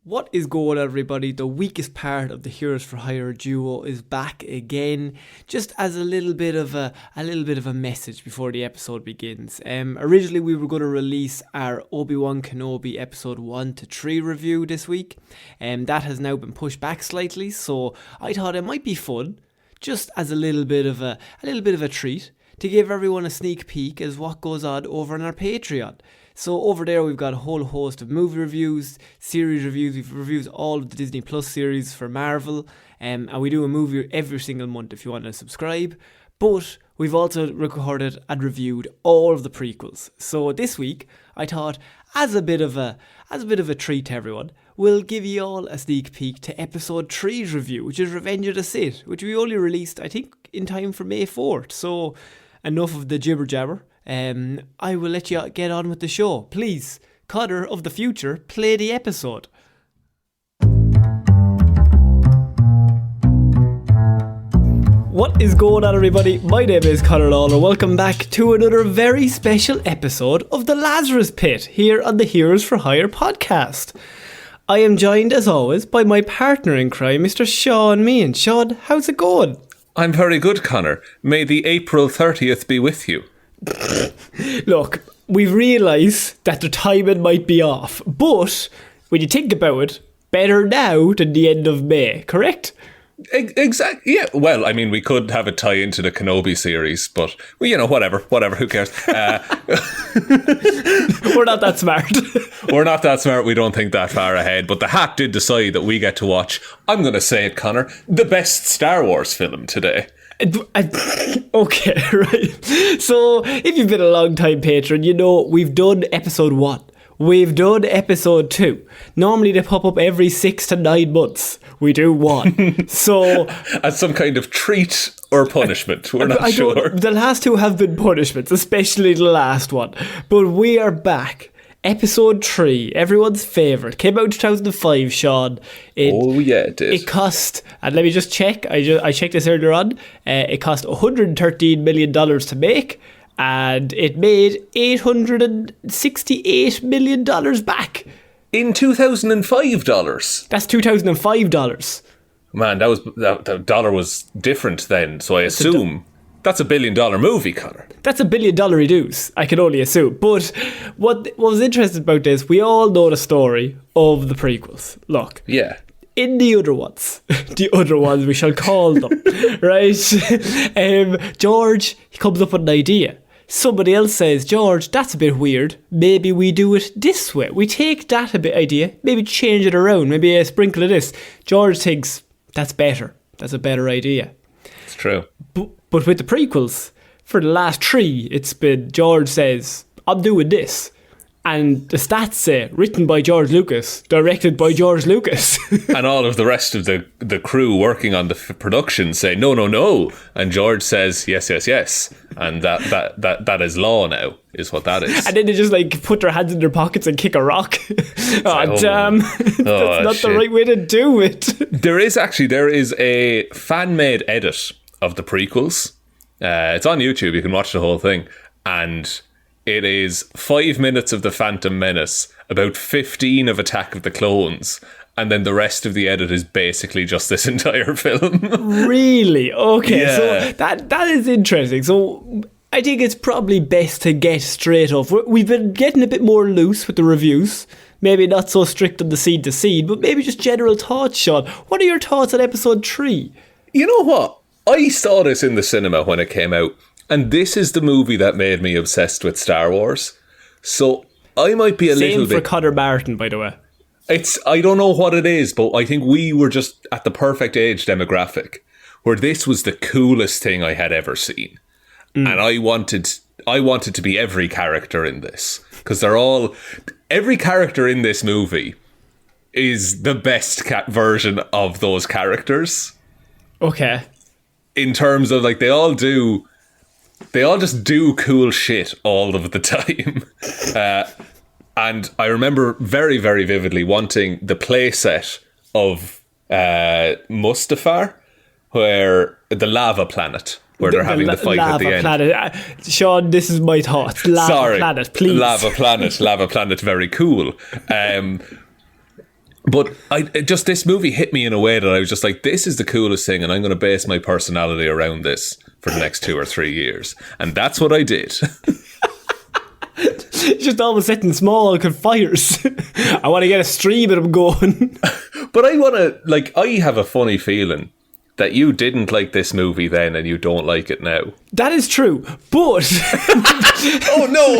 What is going on, everybody? The weakest part of the Heroes for Hire duo is back again, just as a little bit of a message before the episode begins. Originally we were going to release our Obi-Wan Kenobi episode 1 to 3 review this week, and that has now been pushed back slightly. So I thought it might be fun, just as a little bit of a treat, to give everyone a sneak peek as what goes on over on our Patreon. So over there we've got a whole host of movie reviews, series reviews. We've reviewed all of the Disney Plus series for Marvel, and we do a movie every single month if you want to subscribe. But we've also recorded and reviewed all of the prequels. So this week I thought, as a bit of a treat to everyone, we'll give you all a sneak peek to episode 3's review, which is Revenge of the Sith, which we only released, I think, in time for May 4th. So enough of the jibber jabber. I will let you get on with the show. Please, Conor of the future, play the episode. What is going on, everybody? My name is Ciara Lawler. Welcome back to another very special episode of The Lazarus Pit here on the Heroes for Hire podcast. I am joined, as always, by my partner in crime, Mr. Shaun Meehan. Shaun, how's it going? I'm very good, Conor. May the April 30th be with you. Look, we've realised that the timing might be off, but when you think about it, better now than the end of May, correct? Exactly. Yeah. Well, I mean, we could have a tie into the Kenobi series, but well, you know, whatever. Who cares? We're not that smart. We're not that smart. We don't think that far ahead. But the hat did decide that we get to watch, I'm going to say it, Conor, the best Star Wars film today. Okay, right. So, if you've been a long time patron, you know we've done episode 1. We've done episode 2. Normally they pop up every 6 to 9 months. We do 1. So, as some kind of treat or punishment, we're not sure. The last 2 have been punishments, especially the last one. But we are back. Episode 3, everyone's favourite, came out in 2005, Shaun. Oh yeah, it did. It cost, and let me just check, I checked this earlier on, it cost $113 million to make, and it made $868 million back. In $2005? That's $2005. Man, that dollar was different then, so I assume that's $1 billion movie, Conor. That's $1 billion reduce, I can only assume. But what was interesting about this, we all know the story of the prequels. Look. Yeah. In the other ones we shall call them, right? George, he comes up with an idea. Somebody else says, George, that's a bit weird. Maybe we do it this way. We take that idea, maybe change it around, maybe a sprinkle of this. George thinks, that's better. That's a better idea. It's true. But with the prequels, for the last 3, it's been George says, I'm doing this. And the stats say, written by George Lucas, directed by George Lucas. And all of the rest of the crew working on the production say, no. And George says, yes. And that is law now, is what that is. And then they just like put their hands in their pockets and kick a rock. Damn. That's not shit. The right way to do it. There is a fan-made edit of the prequels. It's on YouTube, you can watch the whole thing. And it is 5 minutes of The Phantom Menace, about 15 of Attack of the Clones, and then the rest of the edit is basically just this entire film. Really? Okay, yeah. So that is interesting. So I think it's probably best to get straight off. We've been getting a bit more loose with the reviews. Maybe not so strict on the scene to scene, but maybe just general thoughts, Shaun. What are your thoughts on episode 3? You know what? I saw this in the cinema when it came out, and this is the movie that made me obsessed with Star Wars. So I might be a little bit... Same for Conor Martin, by the way. I don't know what it is, but I think we were just at the perfect age demographic where this was the coolest thing I had ever seen. And I wanted to be every character in this, because every character in this movie is the best version of those characters. Okay. In terms of, like, they all just do cool shit all of the time. And I remember very, very vividly wanting the playset of Mustafar, where the lava planet, where they're having the fight at the end. Planet. Shaun, this is my thoughts. Lava planet, please. Lava planet, very cool. But this movie hit me in a way that I was just like, this is the coolest thing, and I'm going to base my personality around this for the next 2 or 3 years. And that's what I did. Just all of a sudden small fires. I want to get a stream of them going. But I have a funny feeling that you didn't like this movie then and you don't like it now. That is true, but... Oh, no!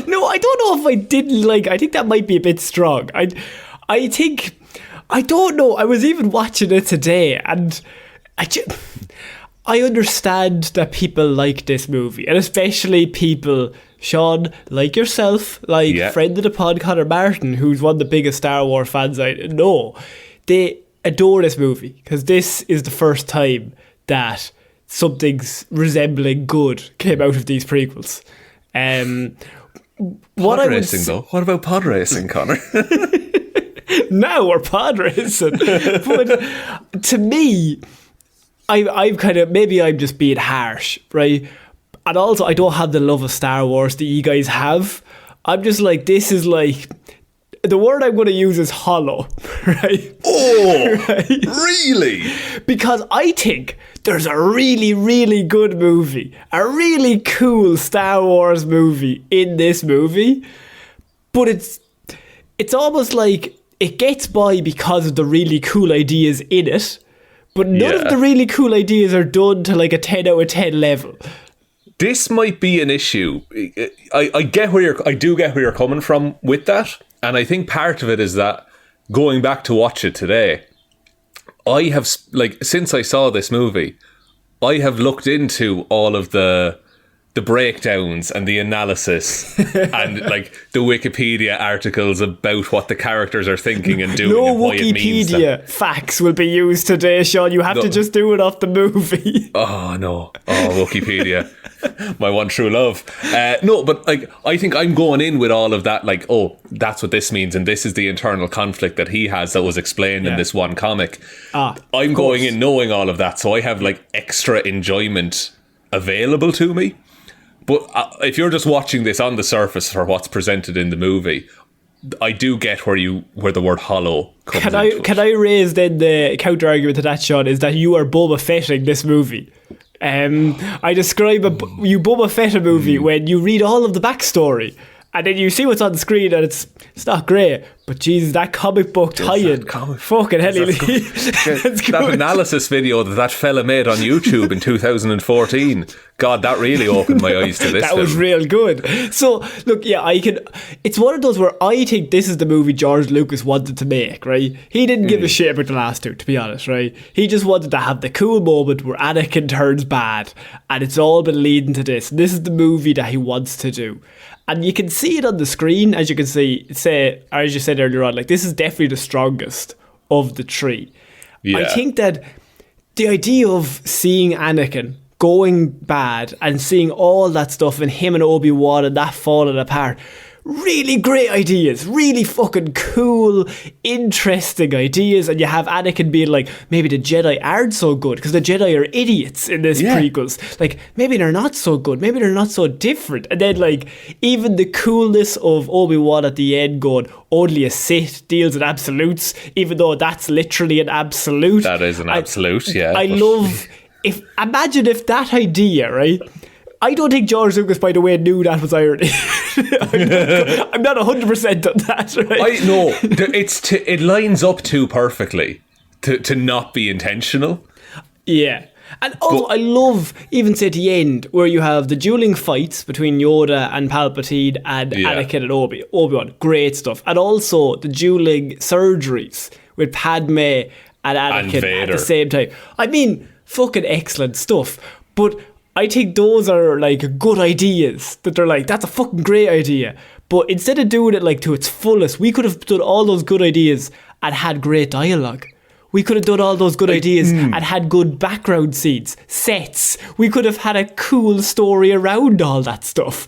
No, I don't know if I didn't like... I think that might be a bit strong. I think... I don't know. I was even watching it today, and I understand that people like this movie, and especially people, Shaun, like yourself, friend of the pod, Conor Martin, who's one of the biggest Star Wars fans I know. They adore this movie because this is the first time that something's resembling good came out of these prequels. Pod racing, though. What about pod racing, Conor? Now we're pod racing. But to me, I'm kind of, maybe I'm just being harsh, right? And also, I don't have the love of Star Wars that you guys have. I'm just like, this is like... The word I'm going to use is hollow, right? Oh, right? Really? Because I think there's a really, really good movie, a really cool Star Wars movie in this movie, but it's almost like it gets by because of the really cool ideas in it, but none of the really cool ideas are done to like a 10 out of 10 level. This might be an issue. I do get where you're coming from with that. And I think part of it is that going back to watch it today, I have, since I saw this movie, I have looked into all of the breakdowns and the analysis and the Wikipedia articles about what the characters are thinking and doing. No and why Wikipedia it means that. facts will be used today, Shaun. You have to just do it off the movie. Oh, no. Oh, Wikipedia. My one true love. No, but I think I'm going in with all of that, that's what this means, and this is the internal conflict that he has that was explained in this one comic. I'm going in knowing all of that, so I have extra enjoyment available to me. But if you're just watching this on the surface for what's presented in the movie, I do get where the word hollow comes into it. Can I raise then the counter argument to that, Shaun, is that you are Boba Fetting this movie. I describe you Boba Fett a movie when you read all of the backstory and then you see what's on the screen and it's not great, but Jesus, that comic book tie-in, fucking hell, that analysis video that fella made on YouTube in 2014, God, that really opened my eyes to this. That was real good. So look, it's one of those where I think this is the movie George Lucas wanted to make, right? He didn't give a shit about the last two, to be honest, right? He just wanted to have the cool moment where Anakin turns bad, and it's all been leading to this. This is the movie that he wants to do. And you can see it on the screen, as you can see, as you said earlier on, this is definitely the strongest of the three. Yeah. I think that the idea of seeing Anakin going bad and seeing all that stuff and him and Obi-Wan and that falling apart, really great ideas, really fucking cool, interesting ideas. And you have Anakin being maybe the Jedi aren't so good because the Jedi are idiots in this prequels. Maybe they're not so good, maybe they're not so different. And then even the coolness of Obi-Wan at the end going, only a Sith deals in absolutes, even though that's literally an absolute. That is an absolute, I love... Imagine if that idea, right? I don't think George Lucas, by the way, knew that was irony. I'm not 100% on that, right? No, it lines up too perfectly to not be intentional. Yeah. And also, I love, even say at the end, where you have the dueling fights between Yoda and Palpatine and Anakin and Obi-Wan. Great stuff. And also the dueling surgeries with Padme and Anakin at the same time. I mean, fucking excellent stuff. But I think those are good ideas that they're that's a fucking great idea. But instead of doing it to its fullest, we could have done all those good ideas and had great dialogue. We could have done all those good ideas and had good background scenes, sets. We could have had a cool story around all that stuff.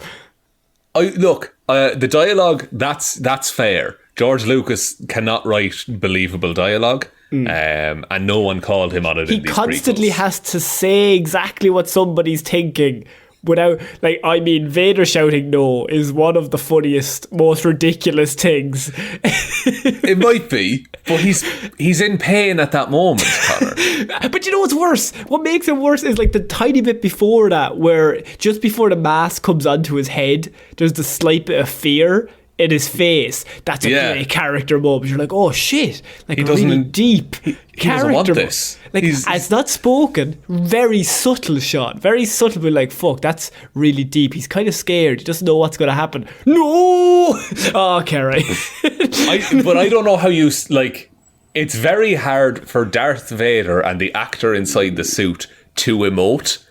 The dialogue, that's fair. George Lucas cannot write believable dialogue. And no one called him on it. He constantly has to say exactly what somebody's thinking without, like, I mean, Vader shouting no is one of the funniest, most ridiculous things. It might be, but he's in pain at that moment, Conor. But you know what's worse? What makes it worse is like the tiny bit before that, where just before the mask comes onto his head, there's the slight bit of fear in his face. That's a great character moment. You're like, oh shit, like a really deep character. Doesn't want this. Like, it's not spoken, very subtle shot, very subtle, but like, fuck, that's really deep. He's kind of scared. He doesn't know what's going to happen. No! Oh, okay, right. But I don't know how you, like, it's very hard for Darth Vader and the actor inside the suit to emote.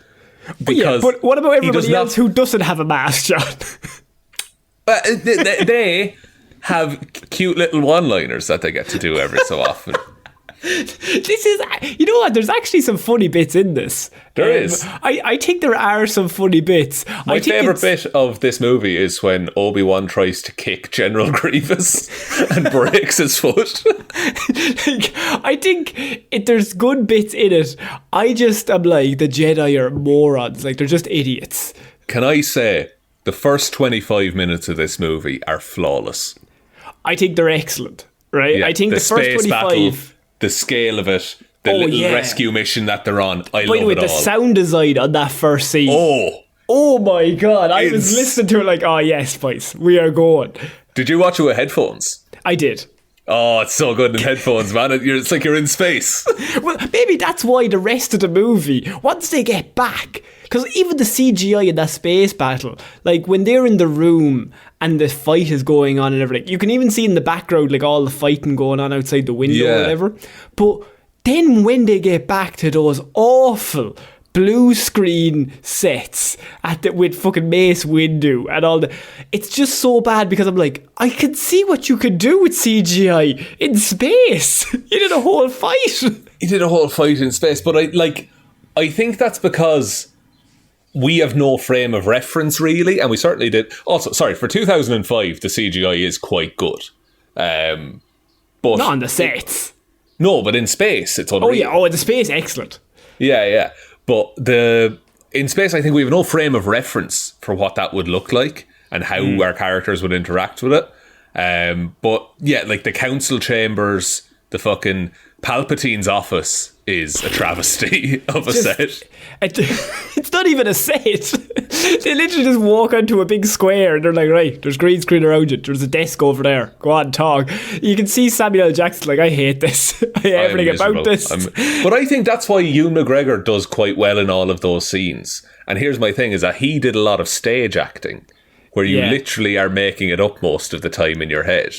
Because but what about everybody else who doesn't have a mask, John? They have cute little one-liners that they get to do every so often. This is, you know what, there's actually some funny bits in this. There is. I think there are some funny bits. My favourite bit of this movie is when Obi-Wan tries to kick General Grievous and breaks his foot. Like, I think there's good bits in it. I just am like, the Jedi are morons. Like, they're just idiots. Can I say, the first 25 minutes of this movie are flawless. I think they're excellent, right? Yeah, I think the first 25... Battle, the scale of it, the little rescue mission that they're on, I love it all. By the way, the sound design on that first scene. Oh my God. I was listening to it like, oh yes, boys, we are going. Did you watch it with headphones? I did. Oh, it's so good in headphones, man. It's like you're in space. Well, maybe that's why the rest of the movie, once they get back, because even the CGI in that space battle, like when they're in the room and the fight is going on and everything, you can even see in the background like all the fighting going on outside the window or whatever. But then when they get back to those awful blue screen sets with fucking Mace Windu and all it's just so bad, because I'm like, I can see what you could do with CGI in space. You did a whole fight. You did a whole fight in space, but I think that's because we have no frame of reference really, and we certainly did. Also, sorry, for 2005, the CGI is quite good. But not on the sets. No, but in space, it's unreal. Oh, in the space, excellent. Yeah. But in space, I think we have no frame of reference for what that would look like and how our characters would interact with it. But yeah, like the council chambers, the fucking Palpatine's office is a travesty of a set. It's not even a set. They literally just walk onto a big square and they're like, right, there's green screen around it. There's a desk over there. Go on, talk. You can see Samuel L. Jackson like, I hate this. I hate everything about this. But I think that's why Ewan McGregor does quite well in all of those scenes. And here's my thing, is that he did a lot of stage acting where you literally are making it up most of the time in your head.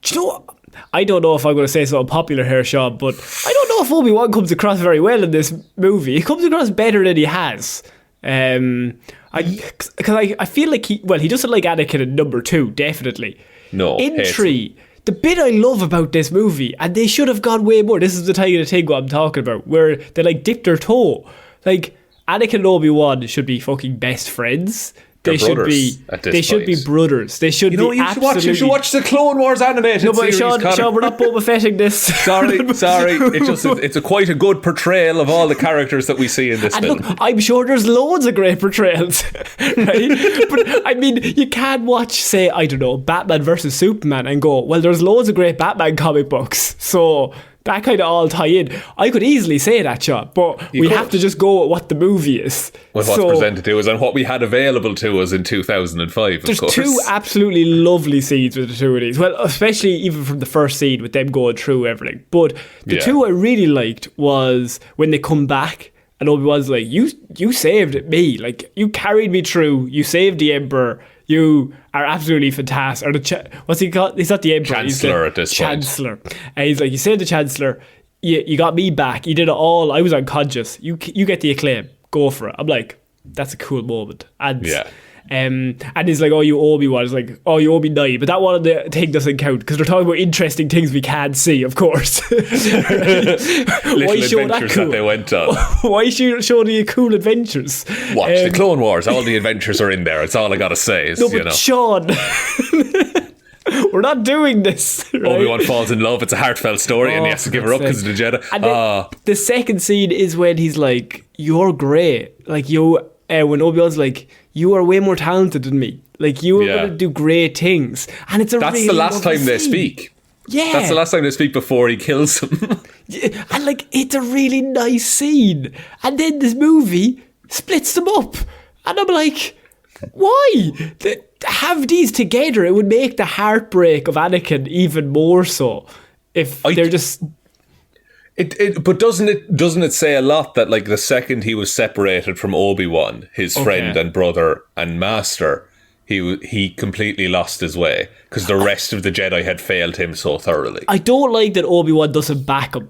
Do you know what? I don't know if I'm going to say something popular here, Sean, but I don't know if Obi-Wan comes across very well in this movie. He comes across better than he has. Because I feel like he doesn't like Anakin in number 2, definitely. No. In 3, the bit I love about this movie, and they should have gone way more, this is the kind of thing what I'm talking about, where they like dipped their toe. Like, Anakin and Obi-Wan should be fucking best friends. They should be brothers. They should be absolutely... You should watch the Clone Wars animated series, Sean, we're not Boba Fetting this. Sorry. It's quite a good portrayal of all the characters that we see in this film. Look, I'm sure there's loads of great portrayals, right? But I mean, you can't watch, say, I don't know, Batman versus Superman and go, well, there's loads of great Batman comic books, so that kind of all tie in. I could easily say that, Sean, but have to just go with what the movie is. With what's presented to us and what we had available to us in 2005, There's of course. Two absolutely lovely scenes with the two of these. Well, especially even from the first scene with them going through everything. But the two I really liked was when they come back and Obi-Wan's like, you saved me. Like, you carried me through. You saved the Emperor. You are absolutely fantastic. Or what's he called? He's not the Emperor. Chancellor at this Chancellor. Point. And he's like, you saved the Chancellor. You got me back. You did it all. I was unconscious. You get the acclaim. Go for it. I'm like, that's a cool moment. And he's like, oh, you owe me one. It's like, oh, you owe me 9. But that one of the thing doesn't count because they're talking about interesting things we can't see, of course. Little adventures that they went on. Why show the cool adventures? Watch the Clone Wars. All the adventures are in there. It's all I gotta say. Is, Sean, we're not doing this. Right? Obi-Wan falls in love. It's a heartfelt story, and he has to give her up because of the Jedi. And the second scene is when he's like, "You're great. Like you when Obi-Wan's like, you are way more talented than me. Like, you are Yeah. going to do great things. And it's That's really the last lovely time they scene. speak. Yeah. That's the last time they speak before he kills him. Yeah, and like, it's a really nice scene. And then this movie splits them up. And I'm like, why? Have these together. It would make the heartbreak of Anakin even more so. If they're just... But doesn't it say a lot that like the second he was separated from Obi-Wan, his friend and brother and master, he completely lost his way because the rest of the Jedi had failed him so thoroughly. I don't like that Obi-Wan doesn't back him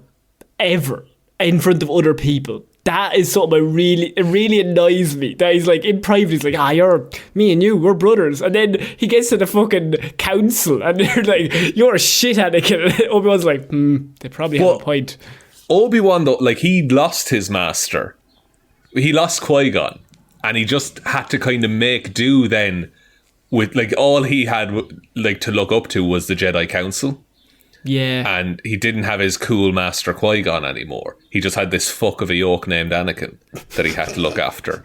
ever in front of other people. That is something it really annoys me. That he's like, in private, he's like, me and you, we're brothers. And then he gets to the fucking council and they're like, you're a shit, Anakin. And Obi-Wan's like, they probably have a point. Obi-Wan, though, like, he lost his master. He lost Qui-Gon. And he just had to kind of make do then with, like, all he had, like, to look up to was the Jedi Council. Yeah. And he didn't have his cool master Qui-Gon anymore. He just had this fuck of a yoke named Anakin that he had to look after.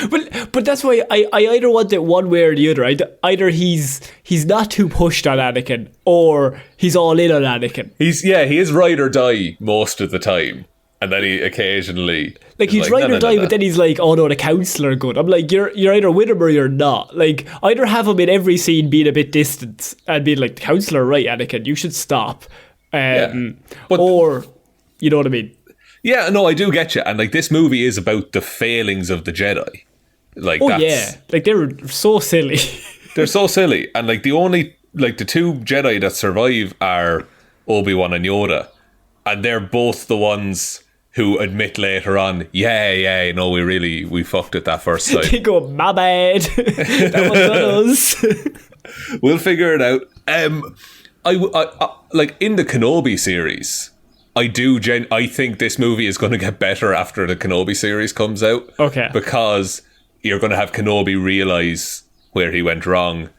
But that's why I either want it one way or the other. Either he's not too pushed on Anakin, or he's all in on Anakin. He is ride or die most of the time, and then he occasionally he's ride or die, but then he's like, oh no, the council are good. I'm like, you're either with him or you're not. Like, either have him in every scene being a bit distant and being like, the council are right, Anakin, you should stop, or you know what I mean. Yeah, no, I do get you. And like, this movie is about the failings of the Jedi. Like, like they're so silly. They're so silly. And like, the two Jedi that survive are Obi-Wan and Yoda. And they're both the ones who admit later on, no, we fucked it that first time. They go, my bad. That was us. We'll figure it out. I like, in the Kenobi series, I think this movie is going to get better after the Kenobi series comes out. Okay. Because you're going to have Kenobi realise where he went wrong.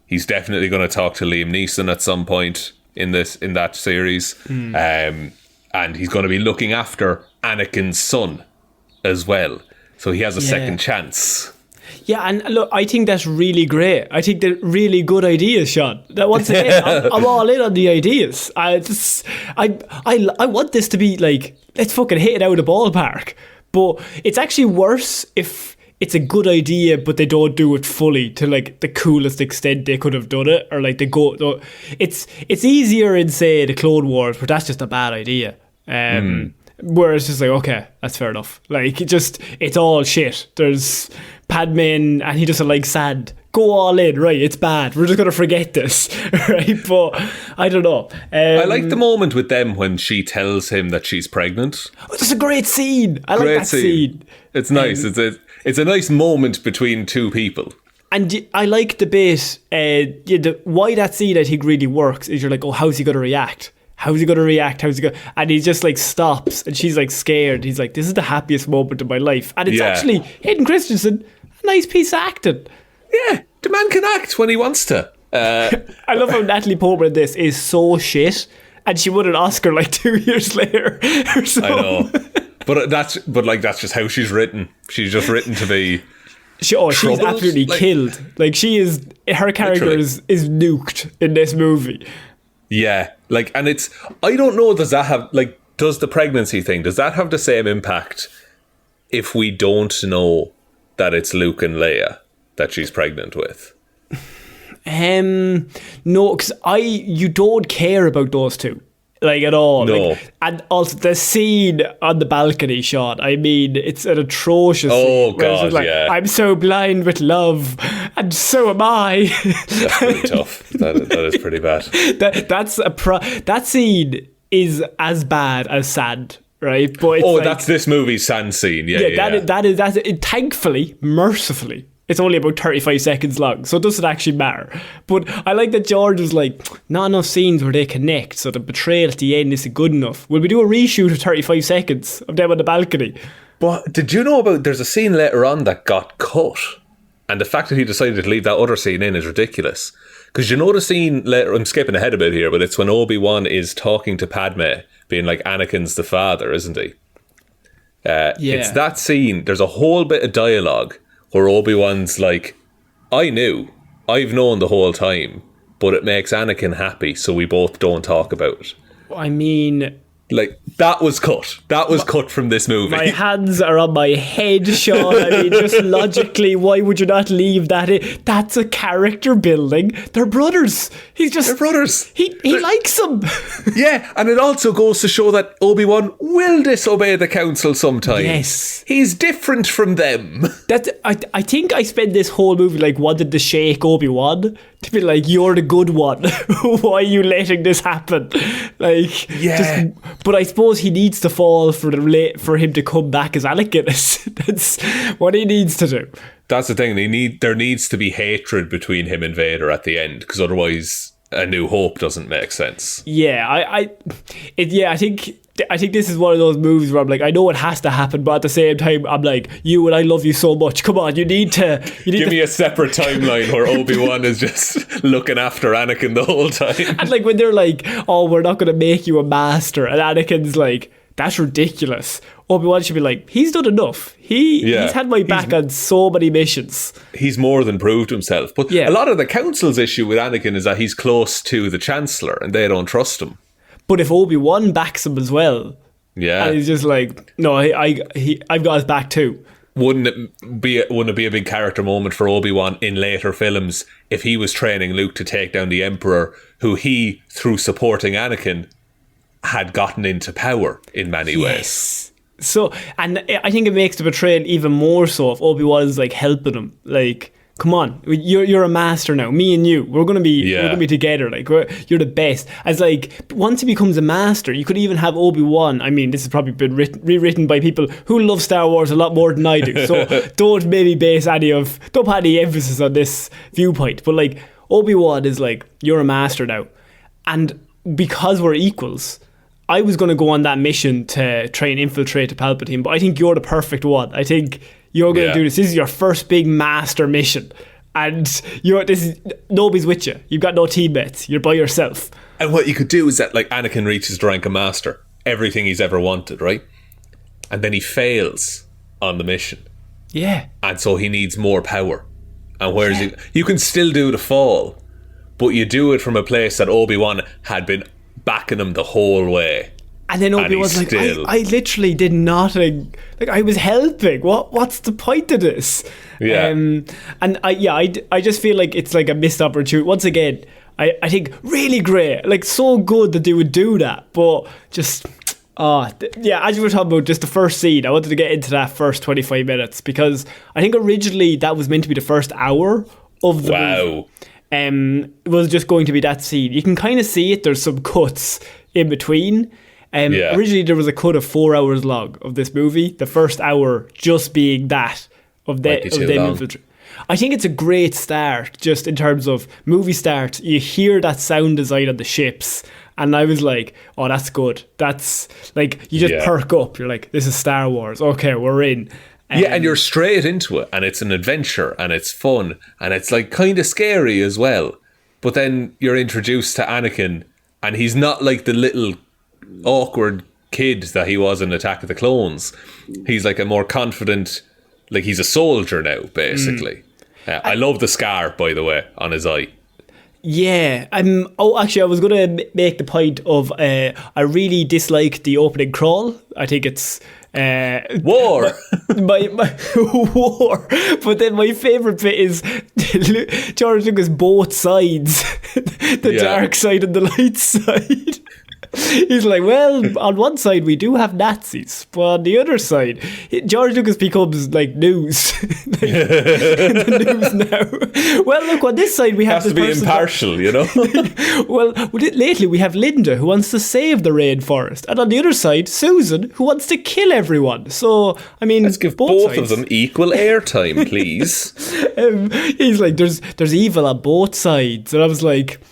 He's definitely going to talk to Liam Neeson at some point in that series. And he's going to be looking after Anakin's son as well. So he has a second chance. Yeah, and look, I think that's really great. I think they're really good ideas, Shaun. That once again, I'm all in on the ideas. I want this to be like, let's fucking hit it out of the ballpark. But it's actually worse if it's a good idea, but they don't do it fully to like the coolest extent they could have done it, or like they go. It's easier in, say, the Clone Wars, but that's just a bad idea. Where it's just like, okay, that's fair enough. Like, it's all shit. There's Padme and he doesn't like sand. Go all in, right? It's bad. We're just gonna forget this, right? But I don't know. I like the moment with them when she tells him that she's pregnant. It's a great scene. I like that scene. It's nice. It's a nice moment between two people. And I like the bit. Why that scene I think really works is you're like, oh, how's he gonna react? How's he going to react? And he just like stops and she's like scared. He's like, this is the happiest moment of my life. And it's actually Hayden Christensen, a nice piece of acting. Yeah, the man can act when he wants to. I love how Natalie Portman in this is so shit and she won an Oscar like 2 years later or so. I know. But that's just how she's written. She's just written to be she's absolutely killed. Like, her character is nuked in this movie. Yeah, like, and I don't know, does the pregnancy thing, does that have the same impact if we don't know that it's Luke and Leia that she's pregnant with? No, because you don't care about those two, like, at all. No. Like, and also the scene on the balcony shot, I mean, it's an atrocious scene. Oh god, like, yeah. I'm so blind with love, and so am I. That's pretty tough. That is pretty bad. That scene is as bad as Sand, right? But it's that's this movie's Sand scene. That's it. Thankfully, mercifully, it's only about 35 seconds long, so it doesn't actually matter. But I like that George was like, not enough scenes where they connect, so the betrayal at the end isn't good enough. Will we do a reshoot of 35 seconds of them on the balcony? But did you know there's a scene later on that got cut? And the fact that he decided to leave that other scene in is ridiculous. Because you know the scene later, I'm skipping ahead a bit here, but it's when Obi-Wan is talking to Padme, being like, Anakin's the father, isn't he? It's that scene. There's a whole bit of dialogue where Obi-Wan's like, I've known the whole time, but it makes Anakin happy, so we both don't talk about it. I mean, like, that was cut. That was cut from this movie. My hands are on my head, Shaun. I mean, just logically, why would you not leave that in? That's a character building. They're brothers. They're brothers. He likes them. Yeah, and it also goes to show that Obi-Wan will disobey the council sometimes. Yes. He's different from them. I think I spent this whole movie like wanted to shake Obi-Wan to be like, you're the good one. Why are you letting this happen? Like, yeah. But I suppose he needs to fall for him to come back as Anakin. That's what he needs to do. That's the thing. There needs to be hatred between him and Vader at the end, because otherwise A New Hope doesn't make sense. Yeah, I think this is one of those movies where I'm like, I know it has to happen, but at the same time, I'm like, you and I love you so much. Come on, you need to give me a separate timeline where Obi-Wan is just looking after Anakin the whole time. And like when they're like, oh, we're not going to make you a master, and Anakin's like, that's ridiculous. Obi-Wan should be like, he's done enough. He's had my back on so many missions. He's more than proved himself. But a lot of the council's issue with Anakin is that he's close to the Chancellor and they don't trust him. But if Obi-Wan backs him as well, and he's just like, no, I've got his back too. Wouldn't it be a big character moment for Obi-Wan in later films if he was training Luke to take down the Emperor, who he, through supporting Anakin, had gotten into power in many ways? So, and I think it makes the betrayal even more so if Obi-Wan is like helping him, like, come on, you're a master now. Me and you, we're gonna be together. Like, you're the best. As like, once he becomes a master, you could even have Obi-Wan. I mean, this has probably been rewritten by people who love Star Wars a lot more than I do. So don't put any emphasis on this viewpoint. But like, Obi-Wan is like, you're a master now, and because we're equals, I was going to go on that mission to try and infiltrate the Palpatine, but I think you're the perfect one. I think you're going to do this. This is your first big master mission, and nobody's with you. You've got no teammates. You're by yourself. And what you could do is that, like, Anakin reaches the rank of master, everything he's ever wanted, right? And then he fails on the mission. Yeah. And so he needs more power. And whereas you can still do the fall, but you do it from a place that Obi-Wan had been backing him the whole way. And then Obi-Wan's like, I literally did nothing. Like, I was helping. What's the point of this? Yeah. And I just feel like it's like a missed opportunity. Once again, I think really great. Like, so good that they would do that. But just, as you were talking about just the first scene, I wanted to get into that first 25 minutes because I think originally that was meant to be the first hour of the movie. It was just going to be that scene. You can kind of see it. There's some cuts in between. Originally there was a cut of 4 hours long of this movie. The first hour just being that of them infiltrating. I think it's a great start just in terms of movie start. You hear that sound design on the ships and I was like, oh, that's good. That's like, you just perk up. You're like, this is Star Wars. Okay, we're in. And you're straight into it, and it's an adventure, and it's fun, and it's like kind of scary as well. But then you're introduced to Anakin, and he's not like the little awkward kid that he was in Attack of the Clones. He's like a more confident, like he's a soldier now, basically. I love the scar, by the way, on his eye. Yeah. Actually, I was going to make the point of I really dislike the opening crawl. I think it's war. my war. But then my favourite bit is George Lucas both sides, the dark side and the light side. He's like, well, on one side we do have Nazis, but on the other side, George Lucas becomes like news, like, in the news now. Well, look, on this side we have to be impartial, you know. Well, lately we have Linda, who wants to save the rainforest, and on the other side, Susan, who wants to kill everyone. So, I mean, let's give both of them equal airtime, please. He's like, there's evil on both sides, and I was like,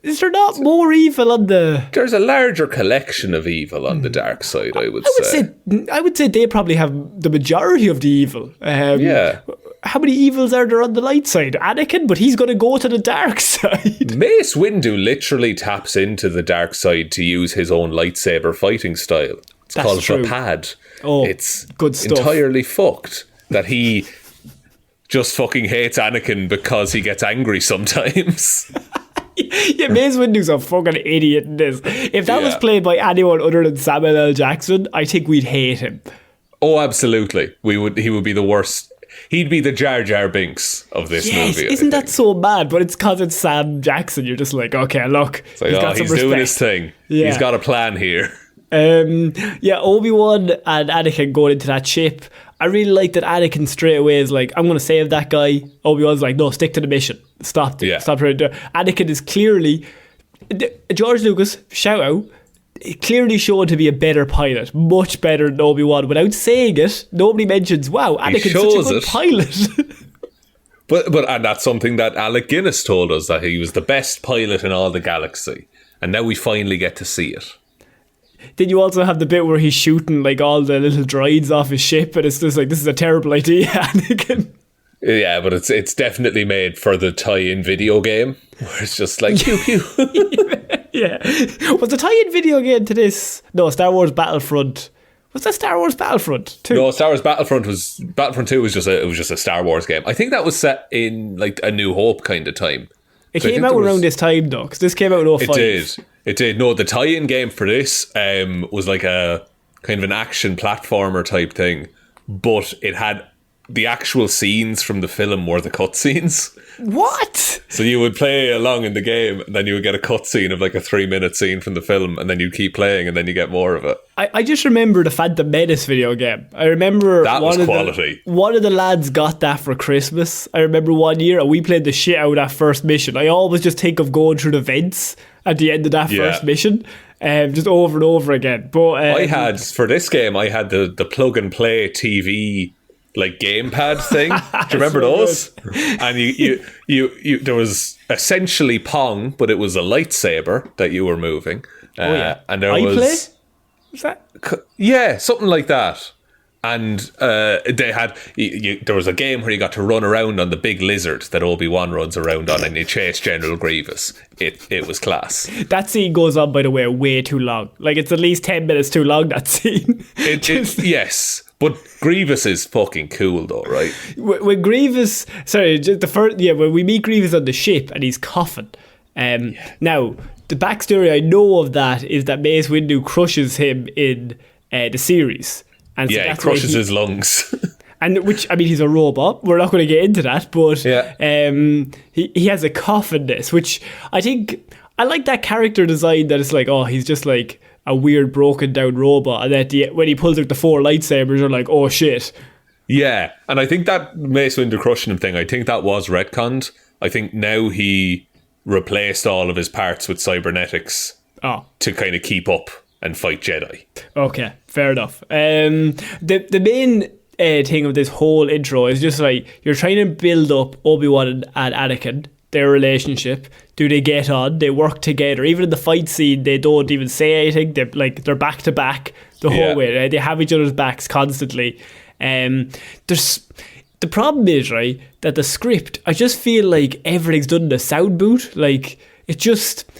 is there not more evil on the... There's a larger collection of evil on the dark side, I would say. I would say they probably have the majority of the evil. How many evils are there on the light side? Anakin, but he's going to go to the dark side. Mace Windu literally taps into the dark side to use his own lightsaber fighting style. It's called the pad. Oh, it's good stuff. Entirely fucked that he just fucking hates Anakin because he gets angry sometimes. Yeah, Mace Windu's a fucking idiot in this. If that was played by anyone other than Samuel L. Jackson, I think we'd hate him. Oh, absolutely. He would be the worst. He'd be the Jar Jar Binks of this movie. Isn't that so mad? But it's because it's Sam Jackson. You're just like, okay, look. It's like, he's doing his thing. Yeah. He's got a plan here. Obi-Wan and Anakin going into that ship. I really like that Anakin straight away is like, I'm going to save that guy. Obi-Wan's like, no, stick to the mission. Stop right there. Anakin is clearly, George Lucas, shout out, clearly shown to be a better pilot, much better than Obi-Wan. Without saying it, nobody mentions, wow, Anakin's such a good pilot. But and that's something that Alec Guinness told us, that he was the best pilot in all the galaxy. And now we finally get to see it. Then you also have the bit where he's shooting like all the little droids off his ship, and it's just like, this is a terrible idea, Anakin. Yeah, but it's definitely made for the tie-in video game, where it's just like pew pew. Yeah. Was the tie-in video game to this? No, Star Wars Battlefront. Was that Star Wars Battlefront 2? No, Star Wars Battlefront 2 was just a Star Wars game. I think that was set in like a New Hope kind of time. It came out around this time though, because this came out in 05. It did. No, the tie-in game for this was like a kind of an action platformer type thing, but it had the actual scenes from the film were the cutscenes. What? So you would play along in the game, and then you would get a cutscene of like a 3-minute scene from the film, and then you'd keep playing, and then you get more of it. I just remember the Phantom Menace video game. I remember that was quality. One of the lads got that for Christmas. I remember one year, and we played the shit out of that first mission. I always just think of going through the vents at the end of that first mission, just over and over again. But I had, for this game, I had the plug and play TV like gamepad thing. Do you remember those? Good. And you there was essentially Pong, but it was a lightsaber that you were moving. And there was something like that. And they had there was a game where you got to run around on the big lizard that Obi-Wan runs around on, and you chase General Grievous. It was class. That scene goes on, by the way, way too long. Like, it's at least 10 minutes too long, that scene. Yes. But Grievous is fucking cool though, right? When Grievous, when we meet Grievous on the ship and he's coughing. Now, the backstory I know of that is that Mace Windu crushes him in the series. And so he crushes his lungs. And which, I mean, he's a robot. We're not going to get into that, but he has a cough in this, which I think, I like that character design that it's like, oh, he's just like a weird broken down robot, and that when he pulls out the 4 lightsabers, you're like, oh shit. Yeah, and I think that Mace Windu crushing him thing, I think that was retconned. I think now he replaced all of his parts with cybernetics to kind of keep up and fight Jedi. Okay, fair enough. The main thing of this whole intro is just like, you're trying to build up Obi-Wan and Anakin, their relationship. Do they get on? They work together. Even in the fight scene, they don't even say anything. They're back to back the whole way. Right? They have each other's backs constantly. The problem is, right, that the script, I just feel like everything's done in a sound boot. Like, it just,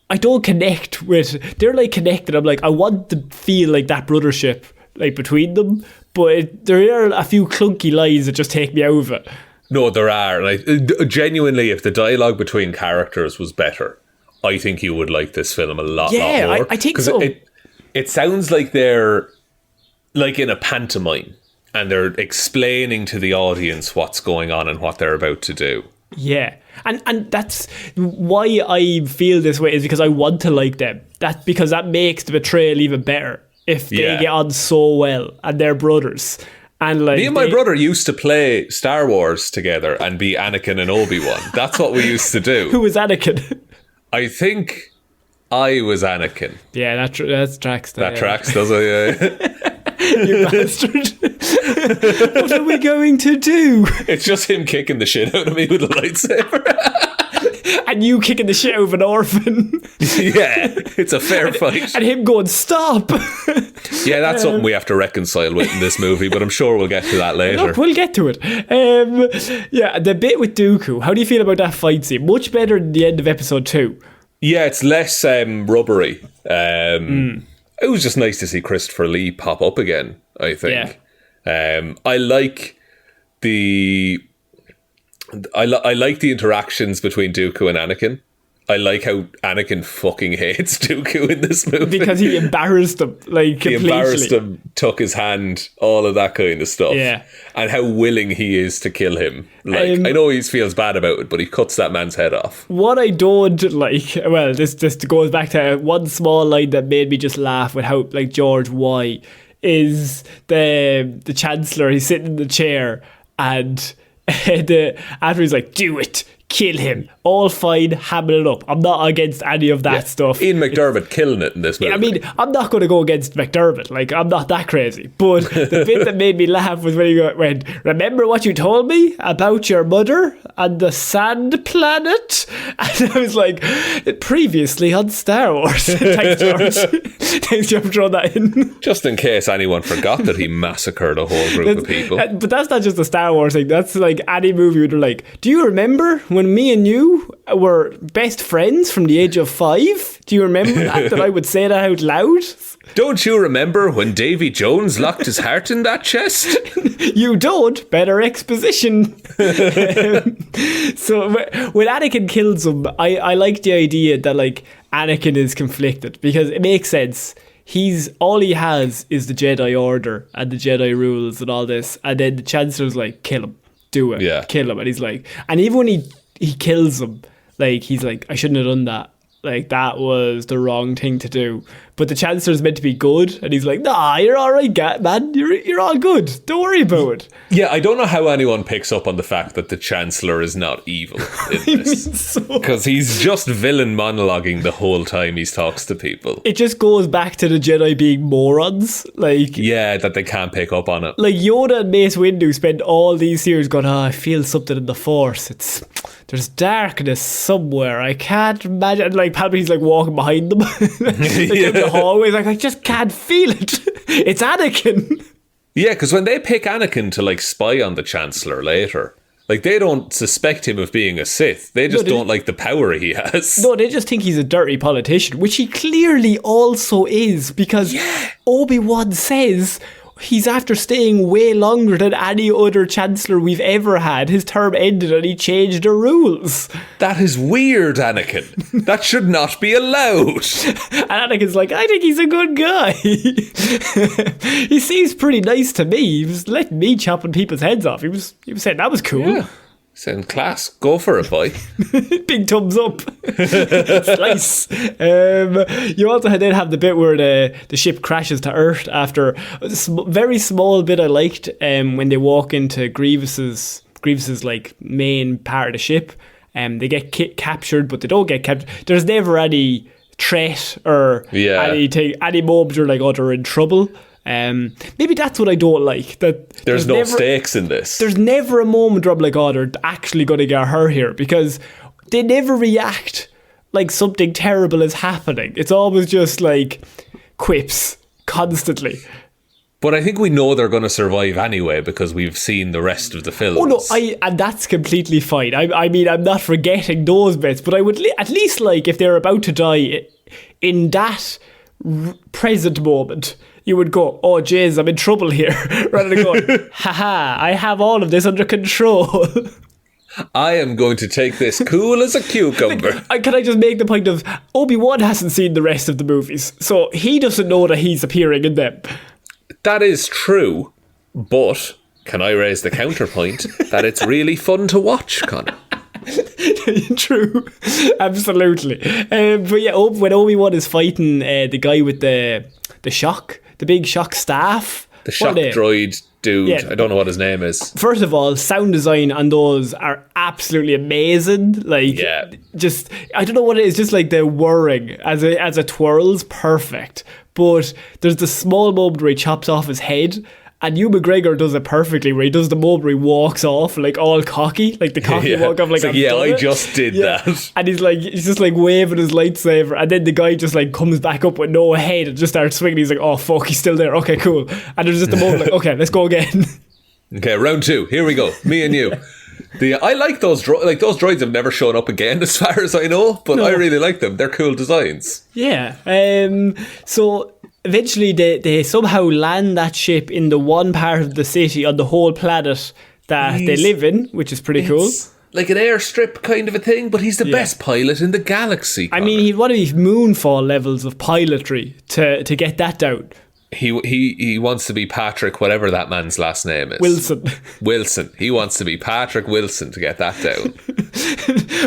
I don't connect with. They're like connected. I'm like, I want to feel like that brothership like between them, but there are a few clunky lines that just take me out of it. No, there are. And genuinely, if the dialogue between characters was better, I think you would like this film a lot more. I think so. It sounds like they're like in a pantomime, and they're explaining to the audience what's going on and what they're about to do. Yeah. And that's why I feel this way, is because I want to like them. Because that makes the betrayal even better if they get on so well and they're brothers. And like, me and my brother used to play Star Wars together and be Anakin and Obi-Wan. That's what we used to do. Who was Anakin? I think I was Anakin. Yeah, that tracks. That tracks, does it? Yeah. You bastard. What are we going to do? It's just him kicking the shit out of me with a lightsaber. And you kicking the shit out of an orphan. Yeah, it's a fair fight. And him going, stop. Yeah, that's something we have to reconcile with in this movie, but I'm sure we'll get to that later. Look, we'll get to it. The bit with Dooku, how do you feel about that fight scene? Much better than the end of episode 2. Yeah, it's less rubbery. it was just nice to see Christopher Lee pop up again, I think. I like the interactions between Dooku and Anakin. I like how Anakin fucking hates Dooku in this movie. Because he embarrassed him, completely. He embarrassed him, took his hand, all of that kind of stuff. Yeah. And how willing he is to kill him. I know he feels bad about it, but he cuts that man's head off. What I don't like, well, this just goes back to one small line that made me just laugh with how, George, why, is the Chancellor, he's sitting in the chair, and after he's like, do it, kill him, all fine, hamming it up. I'm not against any of that stuff. Ian McDermott killing it in this movie. I mean, I'm not going to go against McDermott. I'm not that crazy. But the bit that made me laugh was when he went, remember what you told me about your mother and the sand planet? And I was like, previously on Star Wars. Thanks, George. Thanks, George, for throwing that in. Just in case anyone forgot that he massacred a whole group of people. But that's not just a Star Wars thing. That's like any movie where they're like, do you remember when me and you were best friends from the age of 5? Do you remember that I would say that out loud? Don't you remember when Davy Jones locked his heart in that chest? You don't. Better exposition. So when Anakin kills him, I like the idea that Anakin is conflicted, because it makes sense. All he has is the Jedi Order and the Jedi rules and all this, and then the Chancellor's like, kill him, do it, kill him, and he's like, and even when he kills him, he's like, I shouldn't have done that. That was the wrong thing to do. But the Chancellor's meant to be good, and he's like, nah, you're all right, man. You're all good. Don't worry about it. Yeah, I don't know how anyone picks up on the fact that the Chancellor is not evil in this. Because he's just villain monologuing the whole time he talks to people. It just goes back to the Jedi being morons. Yeah, that they can't pick up on it. Yoda and Mace Windu spend all these years going, I feel something in the Force. There's darkness somewhere. I can't imagine. Palpatine's walking behind them. In the hallways. I just can't feel it. It's Anakin. Yeah, because when they pick Anakin to spy on the Chancellor later, they don't suspect him of being a Sith. They just don't like the power he has. No, they just think he's a dirty politician, which he clearly also is, because Obi-Wan says he's after staying way longer than any other Chancellor we've ever had. His term ended and he changed the rules. That is weird, Anakin. That should not be allowed. And Anakin's like, I think he's a good guy. He seems pretty nice to me. He was letting me chopping people's heads off. He was saying that was cool. Yeah. Saying, class, go for it, boy. Big thumbs up. Slice. You also then have the bit where the ship crashes to Earth after a very small bit I liked when they walk into Grievous's main part of the ship. They get captured, but they don't get captured. There's never any threat or anything, any moment you're they're in trouble. Maybe that's what I don't like. That there's no stakes in this. There's never a moment where I'm like, they're actually going to get her here, because they never react like something terrible is happening. It's always just quips constantly. But I think we know they're going to survive anyway, because we've seen the rest of the films. Oh no, and that's completely fine. I mean, I'm not forgetting those bits, but I would at least if they're about to die in that present moment, you would go, oh jeez, I'm in trouble here, rather than going, haha, I have all of this under control. I am going to take this cool as a cucumber. Can I just make the point of Obi-Wan hasn't seen the rest of the movies, so he doesn't know that he's appearing in them. That is true, but can I raise the counterpoint that it's really fun to watch, Conor? True, absolutely. But yeah, when Obi-Wan is fighting the guy with the big shock staff, the shock droid dude, I don't know what his name is. First of all, sound design on those are absolutely amazing. Just I don't know what it is, just the whirring as it twirls, perfect. But there's the small moment where he chops off his head, and Ewan McGregor does it perfectly, where he does the moment where he walks off all cocky, the cocky walk off, I just did that. And he's just waving his lightsaber, and then the guy just comes back up with no head and just starts swinging. He's like, oh fuck, he's still there, okay, cool. And there's just a moment okay, let's go again. Okay, round 2, here we go, me and you. I like those those droids have never shown up again as far as I know, but I really like them. They're cool designs. Yeah. So eventually they somehow land that ship in the one part of the city on the whole planet that they live in, which is pretty cool. Like an airstrip kind of a thing, but he's the best pilot in the galaxy, Conor. I mean, he'd one of these moonfall levels of pilotry to get that down. He wants to be Patrick, whatever that man's last name is. Wilson. He wants to be Patrick Wilson to get that down.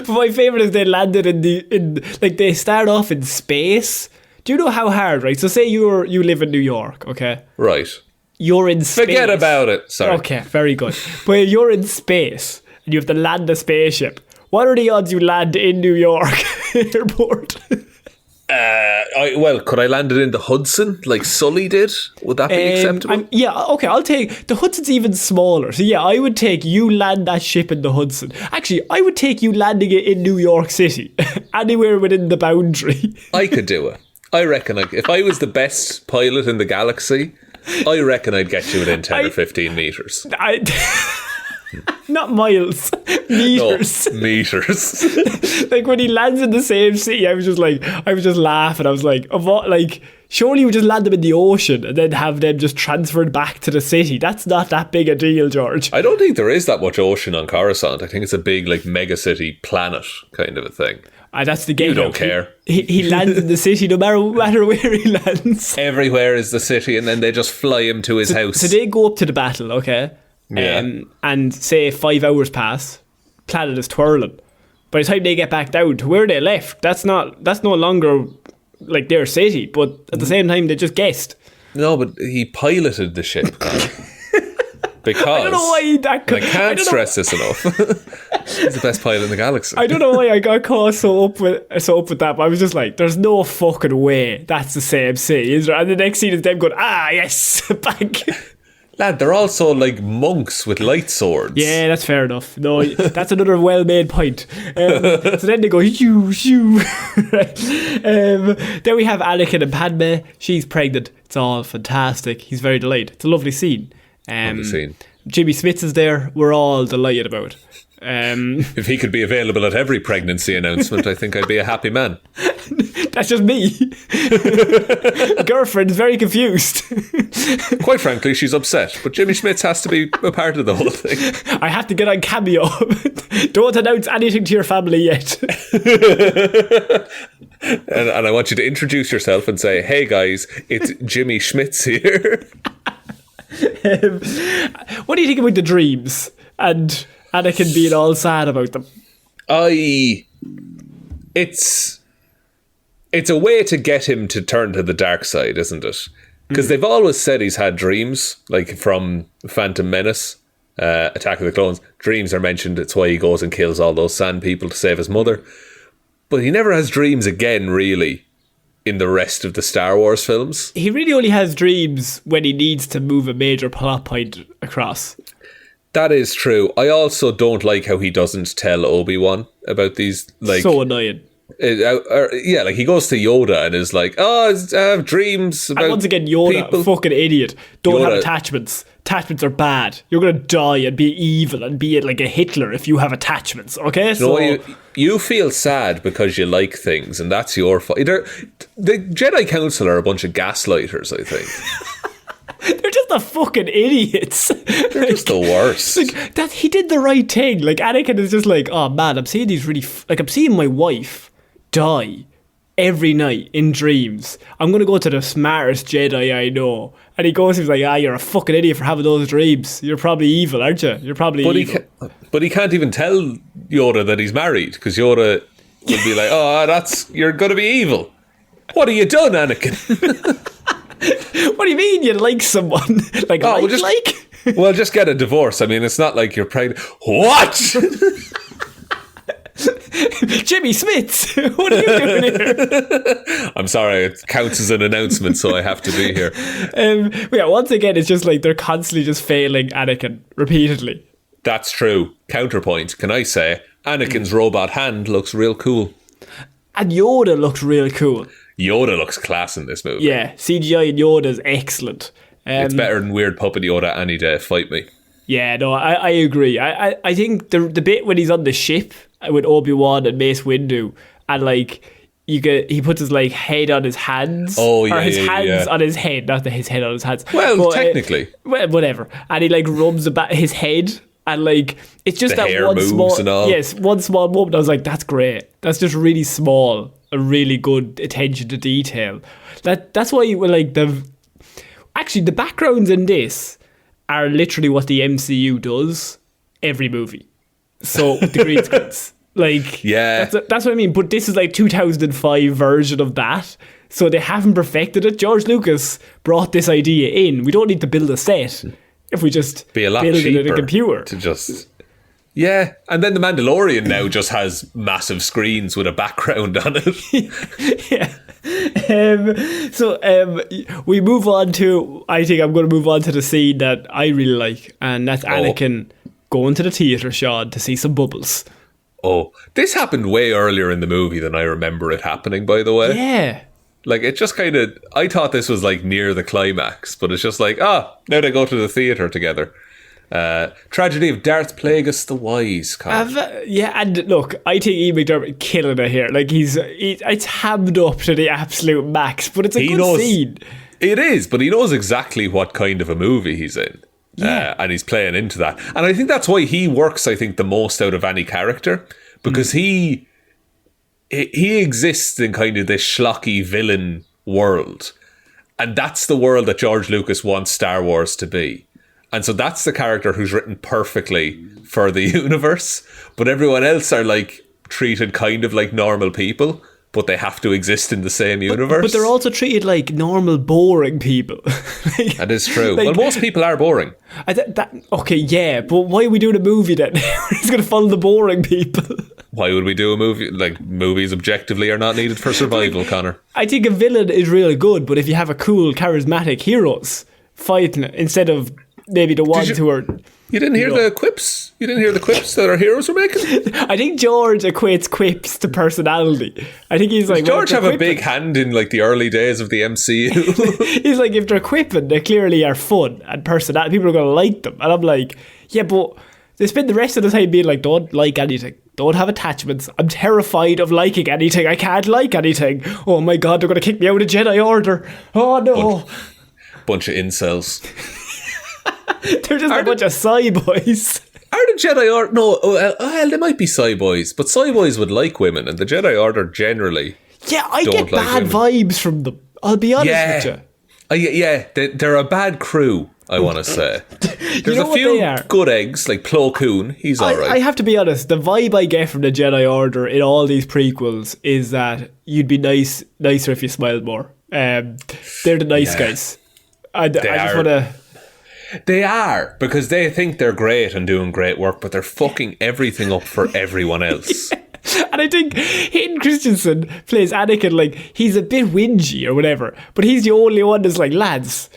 But my favourite is they landed in they start off in space. Do you know how hard, right? So say you live in New York, okay? Right. You're in space. Forget about it. Sorry. Okay, very good. But you're in space and you have to land a spaceship. What are the odds you land in New York airport? Could I land it in the Hudson like Sully did? Would that be acceptable? Okay, I'll take... The Hudson's even smaller. So yeah, I would take you land that ship in the Hudson. Actually, I would take you landing it in New York City. Anywhere within the boundary. I could do it. I reckon if I was the best pilot in the galaxy, I reckon I'd get you within 10 or 15 metres. Not miles, meters. No, meters. Like when he lands in the same city, I was just laughing. I was like, surely you would just land them in the ocean and then have them just transferred back to the city. That's not that big a deal, George. I don't think there is that much ocean on Coruscant. I think it's a big mega city planet kind of a thing. That's the game. You don't care. He lands in the city no matter where he lands. Everywhere is the city, and then they just fly him to his house. So they go up to the battle, okay? Yeah. And say 5 hours pass, planet is twirling. By the time they get back down to where they left, that's no longer their city, but at the same time they just guessed. No, but he piloted the ship. Because I don't know why I can't stress this enough. He's the best pilot in the galaxy. I don't know why I got caught so up with that, but I was just like, there's no fucking way that's the same city, is there? And the next scene is them going, yes, back. Lad, they're also monks with light swords. Yeah, that's fair enough. No, that's another well-made point. So then they go, shoo. Right. Then we have Anakin and Padme. She's pregnant. It's all fantastic. He's very delighted. It's a lovely scene. Lovely scene. Jimmy Smits is there. We're all delighted about. If he could be available at every pregnancy announcement, I think I'd be a happy man. That's just me. Girlfriend is very confused. Quite frankly, she's upset, but Jimmy Smits has to be a part of the whole thing. I have to get on Cameo. Don't announce anything to your family yet. And I want you to introduce yourself and say, hey guys, it's Jimmy Smits here. What do you think about the dreams and Anakin being all sad about them? It's a way to get him to turn to the dark side, isn't it? Because they've always said he's had dreams, from Phantom Menace, Attack of the Clones. Dreams are mentioned. It's why he goes and kills all those sand people to save his mother. But he never has dreams again, really, in the rest of the Star Wars films. He really only has dreams when he needs to move a major plot point across. That is true. I also don't like how he doesn't tell Obi-Wan about these, so annoying. He goes to Yoda and is like, I have dreams about. And once again, Yoda, people. Fucking idiot. Don't have attachments. Attachments are bad. You're going to die and be evil and be like a Hitler if you have attachments, okay? No, you feel sad because you like things, and that's your fault. The Jedi Council are a bunch of gaslighters, I think. They're just the fucking idiots. They're just the worst. That he did the right thing. Anakin is just oh man, I'm seeing these really I'm seeing my wife die every night in dreams. I'm gonna go to the smartest Jedi I know, and he goes, he's like, you're a fucking idiot for having those dreams. You're probably evil, aren't you? You're probably evil. But he can't even tell Yoda that he's married, because Yoda will be like, you're gonna be evil. What have you done, Anakin? What do you mean you like someone? Well, just get a divorce. I mean, it's not like you're pregnant. What? Jimmy Smits, what are you doing here? I'm sorry, it counts as an announcement, so I have to be here. Once again, it's just they're constantly just failing Anakin repeatedly. That's true. Counterpoint, can I say, Anakin's robot hand looks real cool. And Yoda looks real cool. Yoda looks class in this movie. Yeah, CGI in Yoda is excellent. It's better than weird puppet Yoda any day, fight me. Yeah, no, I agree. I think the bit when he's on the ship with Obi-Wan and Mace Windu, and like he puts his like head on his hands, or his hands on his head, not his head on his hands. Well, but, technically, well, whatever. And he like rubs his head, and like it's just the that hair one moves small, and all. yes, one small moment. I was like, that's great. That's just really small, a really good attention to detail. That's why like the backgrounds in this are literally what the MCU does every movie. So the green screens. Like, yeah, that's what I mean. But this is like 2005 version of that. So they haven't perfected it. George Lucas brought this idea in. We don't need to build a set if we just be a lot build cheaper it in a computer. To just... Yeah, and then The Mandalorian now just has massive screens with a background on it. Yeah. So we move on to, I think I'm going to move on to the scene that I really like, and that's Anakin going to the theatre, Shaun, to see some bubbles. Oh, this happened way earlier in the movie than I remember it happening, by the way. Yeah. Like, it just kind of... I thought this was, like, near the climax, but it's just like, now they go to the theatre together. Tragedy of Darth Plagueis the Wise, Conor. Yeah, and look, I think Ian McDermott killing it here. Like, it's hammed up to the absolute max, but it's a good scene. It is, but he knows exactly what kind of a movie he's in. Yeah. And he's playing into that. And I think that's why he works, I think, the most out of any character. Because he exists in kind of this schlocky villain world. And that's the world that George Lucas wants Star Wars to be. And so that's the character who's written perfectly for the universe. But everyone else are like treated kind of like normal people, but they have to exist in the same universe. But they're also treated like normal, boring people. Like, that is true. Like, well, most people are boring. Okay, yeah, but why are we doing a movie then? It's going to follow the boring people. Why would we do a movie? Like, movies objectively are not needed for survival, Conor. I think a villain is really good, but if you have a cool, charismatic heroes fighting it, instead of maybe the ones who are... You didn't hear the quips? You didn't hear the quips that our heroes were making? I think George equates quips to personality. I think he's like... Does George have a big hand in like the early days of the MCU? He's like, if they're quipping, they clearly are fun and personality. People are going to like them. And I'm like, yeah, but they spend the rest of the time being like, don't like anything. Don't have attachments. I'm terrified of liking anything. I can't like anything. Oh my God, they're going to kick me out of Jedi Order. Oh no. Bunch of incels. They're just a bunch of Psy boys. Are the Jedi Order... No, well, they might be Psy boys, but Psy boys would like women, and the Jedi Order generally... Yeah, I get bad vibes from them. I'll be honest with you. Yeah, they're a bad crew, I want to say. There's a few good eggs, like Plo Koon, he's alright. I have to be honest, the vibe I get from the Jedi Order in all these prequels is that you'd be nicer if you smiled more. They're the nice guys. I just want to... They are, because they think they're great and doing great work, but they're fucking everything up for everyone else. Yeah. And I think Hayden Christensen plays Anakin like he's a bit whingy or whatever, but he's the only one that's like, lads,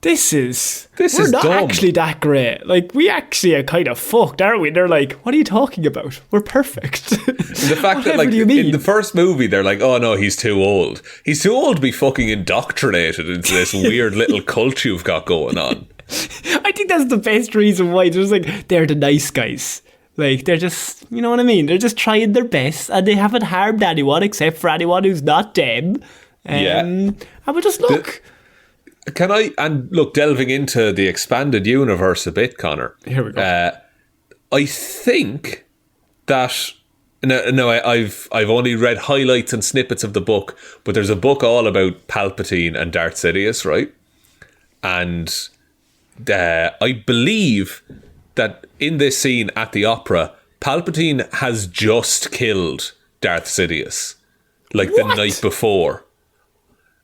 we're not dumb. Actually that great. Like, we actually are kind of fucked, aren't we? And they're like, what are you talking about? We're perfect. The fact that, like, in the first movie, they're like, oh no, he's too old. He's too old to be fucking indoctrinated into this weird little cult you've got going on. I think that's the best reason why. There's like, they're the nice guys. Like, they're just, you know what I mean? They're just trying their best, and they haven't harmed anyone except for anyone who's not them. And we just look. Delving into the expanded universe a bit, Conor. Here we go. I think that... No, I've only read highlights and snippets of the book, but there's a book all about Palpatine and Darth Sidious, right? And... I believe that in this scene at the opera, Palpatine has just killed Darth Sidious, like the night before.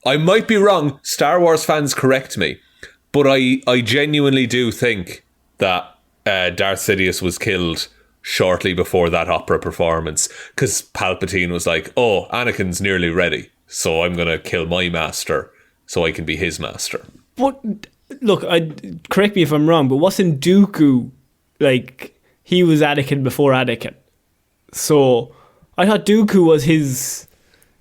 I might be wrong. Star Wars fans correct me, but I genuinely do think that Darth Sidious was killed shortly before that opera performance, because Palpatine was like, "Oh, Anakin's nearly ready, so I'm gonna kill my master so I can be his master." But look, correct me if I'm wrong, but wasn't Dooku, like, he was Anakin before Anakin? So I thought Dooku was his...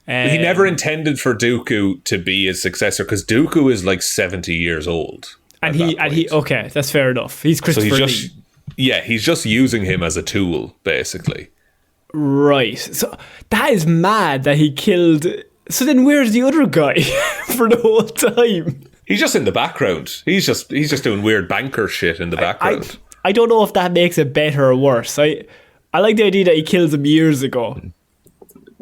he never intended for Dooku to be his successor, because Dooku is like 70 years old. And he okay, that's fair enough. He's Christopher Lee. He's just using him as a tool, basically. Right. So that is mad that he killed. So then where's the other guy for the whole time? He's just in the background. He's just doing weird banker shit in the background. I don't know if that makes it better or worse. I like the idea that he killed him years ago.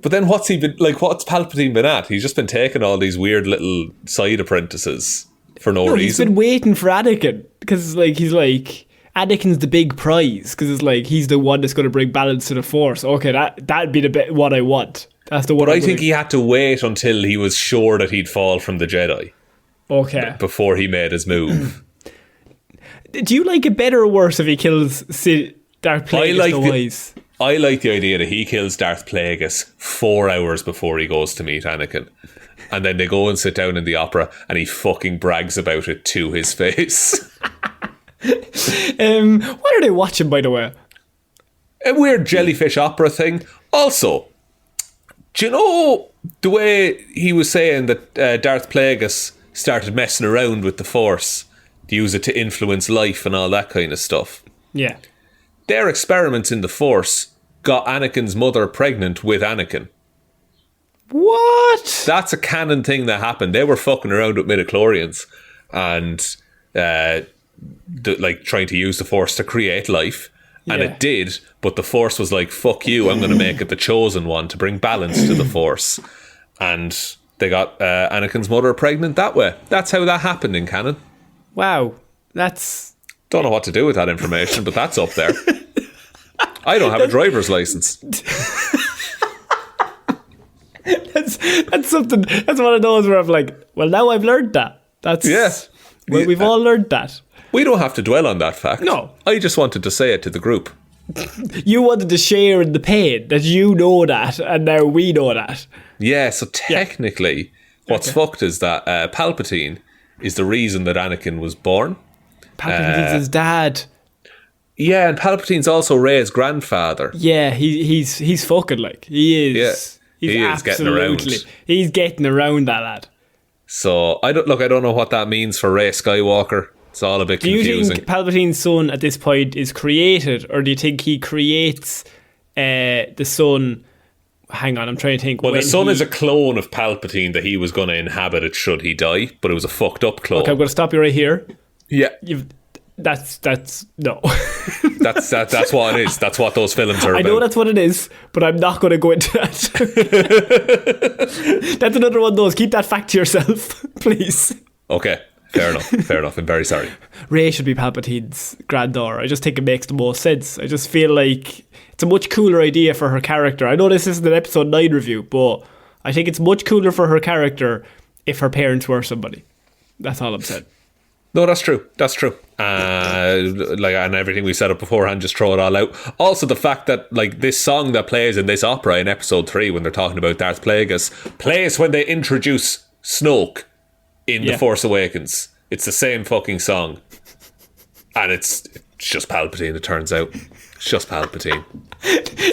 But then what's Palpatine been at? He's just been taking all these weird little side apprentices for no reason. He's been waiting for Anakin because he's like Anakin's the big prize because it's like he's the one that's going to bring balance to the Force. Okay, that'd be the bit what I want. That's the one. But I think he had to wait until he was sure that he'd fall from the Jedi. Okay. Before he made his move. Do you like it better or worse if he kills Darth Plagueis the Wise? I like the idea that he kills Darth Plagueis 4 hours before he goes to meet Anakin. And then they go and sit down in the opera and he fucking brags about it to his face. What are they watching, by the way? A weird jellyfish opera thing. Also, do you know the way he was saying that Darth Plagueis started messing around with the Force to use it to influence life and all that kind of stuff? Yeah. Their experiments in the Force got Anakin's mother pregnant with Anakin. What? That's a canon thing that happened. They were fucking around with midichlorians and trying to use the Force to create life. And it did, but the Force was like, fuck you, I'm going to make it the chosen one to bring balance to the Force. And they got Anakin's mother pregnant that way. That's how that happened in canon. Wow. That's... Don't know what to do with that information, but that's up there. I don't have a driver's license. That's something. That's one of those where I'm like, well, now I've learned that. We've all learned that. We don't have to dwell on that fact. No. I just wanted to say it to the group. You wanted to share in the pain that you know that, and now we know that. Yeah, so technically, what's fucked is that Palpatine is the reason that Anakin was born. Palpatine's his dad. Yeah, and Palpatine's also Rey's grandfather. Yeah, he's fucking like he is. Yeah, he is getting around. He's getting around that lad. So I don't know what that means for Rey Skywalker. It's all a bit confusing. Do you think Palpatine's son at this point is created, or do you think he creates the son? Hang on, I'm trying to think. Well, the son is a clone of Palpatine that he was going to inhabit it should he die, but it was a fucked up clone. Okay, I'm going to stop you right here. Yeah. That's no. That's what it is. That's what those films are about. I know that's what it is, but I'm not going to go into that. That's another one of those. Keep that fact to yourself, please. Okay, fair enough. I'm very sorry. Rey should be Palpatine's granddaughter. I just think it makes the most sense. I just feel like it's a much cooler idea for her character. I know this isn't an episode 9 review, but I think it's much cooler for her character if her parents were somebody. That's all I'm saying. No, that's true. And everything we set up beforehand, just throw it all out. Also, the fact that this song that plays in this opera in episode 3 when they're talking about Darth Plagueis plays when they introduce Snoke in The Force Awakens. It's the same fucking song, and it's just Palpatine. It turns out, it's just Palpatine.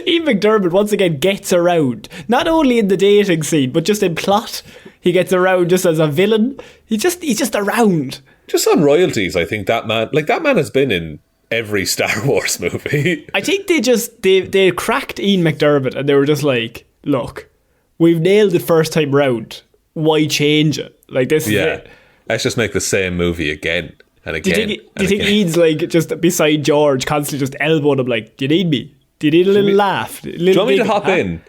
Ian McDiarmid once again gets around, not only in the dating scene but just in plot. He gets around just as a villain. He's just around. Just on royalties, I think that man has been in every Star Wars movie. I think they cracked Ian McDiarmid and they were just like, look, we've nailed it first time round. Why change it? This is it. Let's just make the same movie again and again. Do you think Ian's just beside George, constantly just elbowing him do you need me? Do you need a little laugh? Do you want me to hop in?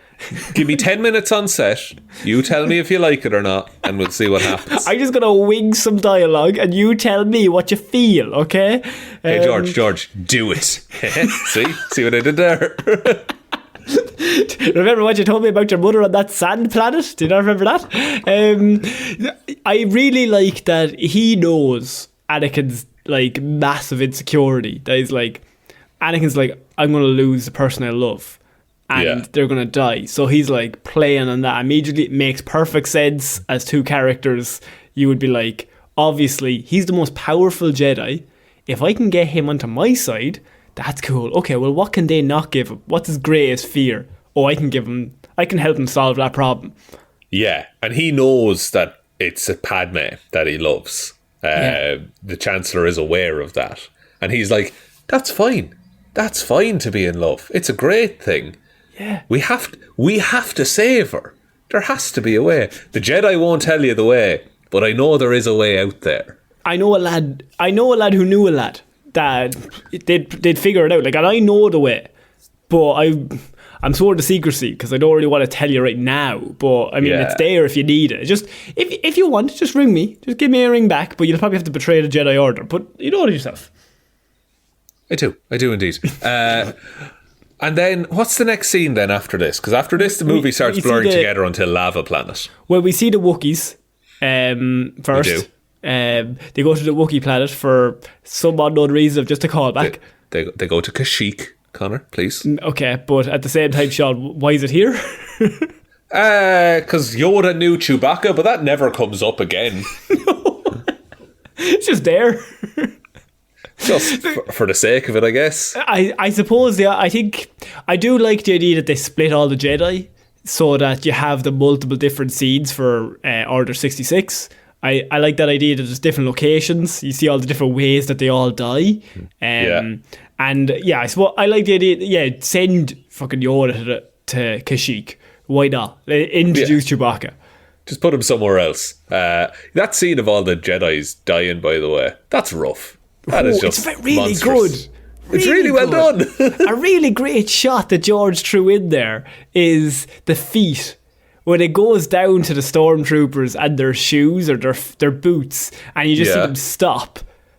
Give me 10 minutes on set. You tell me if you like it or not, and we'll see what happens. I'm just going to wing some dialogue, and you tell me what you feel, okay? Hey, George, do it. See what I did there? Remember what you told me about your mother on that sand planet? Do you not remember that? I really like that he knows Anakin's massive insecurity. That he's Anakin's I'm going to lose the person I love. And they're going to die. So he's playing on that immediately. It makes perfect sense as two characters. You would be obviously, he's the most powerful Jedi. If I can get him onto my side, that's cool. Okay, well, what can they not give him? What's his greatest fear? Oh, I can help him solve that problem. Yeah, and he knows that it's a Padme that he loves. The Chancellor is aware of that. And he's like, that's fine. That's fine to be in love. It's a great thing. Yeah. We have to save her. There has to be a way. The Jedi won't tell you the way, but I know there is a way out there. I know a lad who knew a lad that they'd figure it out. Like, and I know the way, but I'm sworn to secrecy because I don't really want to tell you right now. But I mean, it's there if you need it. Just if you want, just ring me. Just give me a ring back. But you'll probably have to betray the Jedi Order. But you know it yourself. I do indeed. And then, what's the next scene then after this? Because after this, the movie starts blurring together until Lava Planet. Well, we see the Wookiees first. We do. They go to the Wookiee planet for some unknown reason, just a callback. They go to Kashyyyk, Conor, please. Okay, but at the same time, Shaun, why is it here? Because Yoda knew Chewbacca, but that never comes up again. It's just there. Just for the sake of it, I guess. I suppose, yeah. I think I do like the idea that they split all the Jedi so that you have the multiple different scenes for Order 66. I like that idea that there's different locations. You see all the different ways that they all die. And yeah, I suppose I like the idea. Yeah, send fucking Yoda to Kashyyyk. Why not? Introduce Chewbacca. Just put him somewhere else. That scene of all the Jedis dying, by the way, that's rough. That is just it's really monstrous. good. It's really well done. A really great shot that George threw in there is the feet. When it goes down to the stormtroopers and their shoes or their boots, and you just see them stop,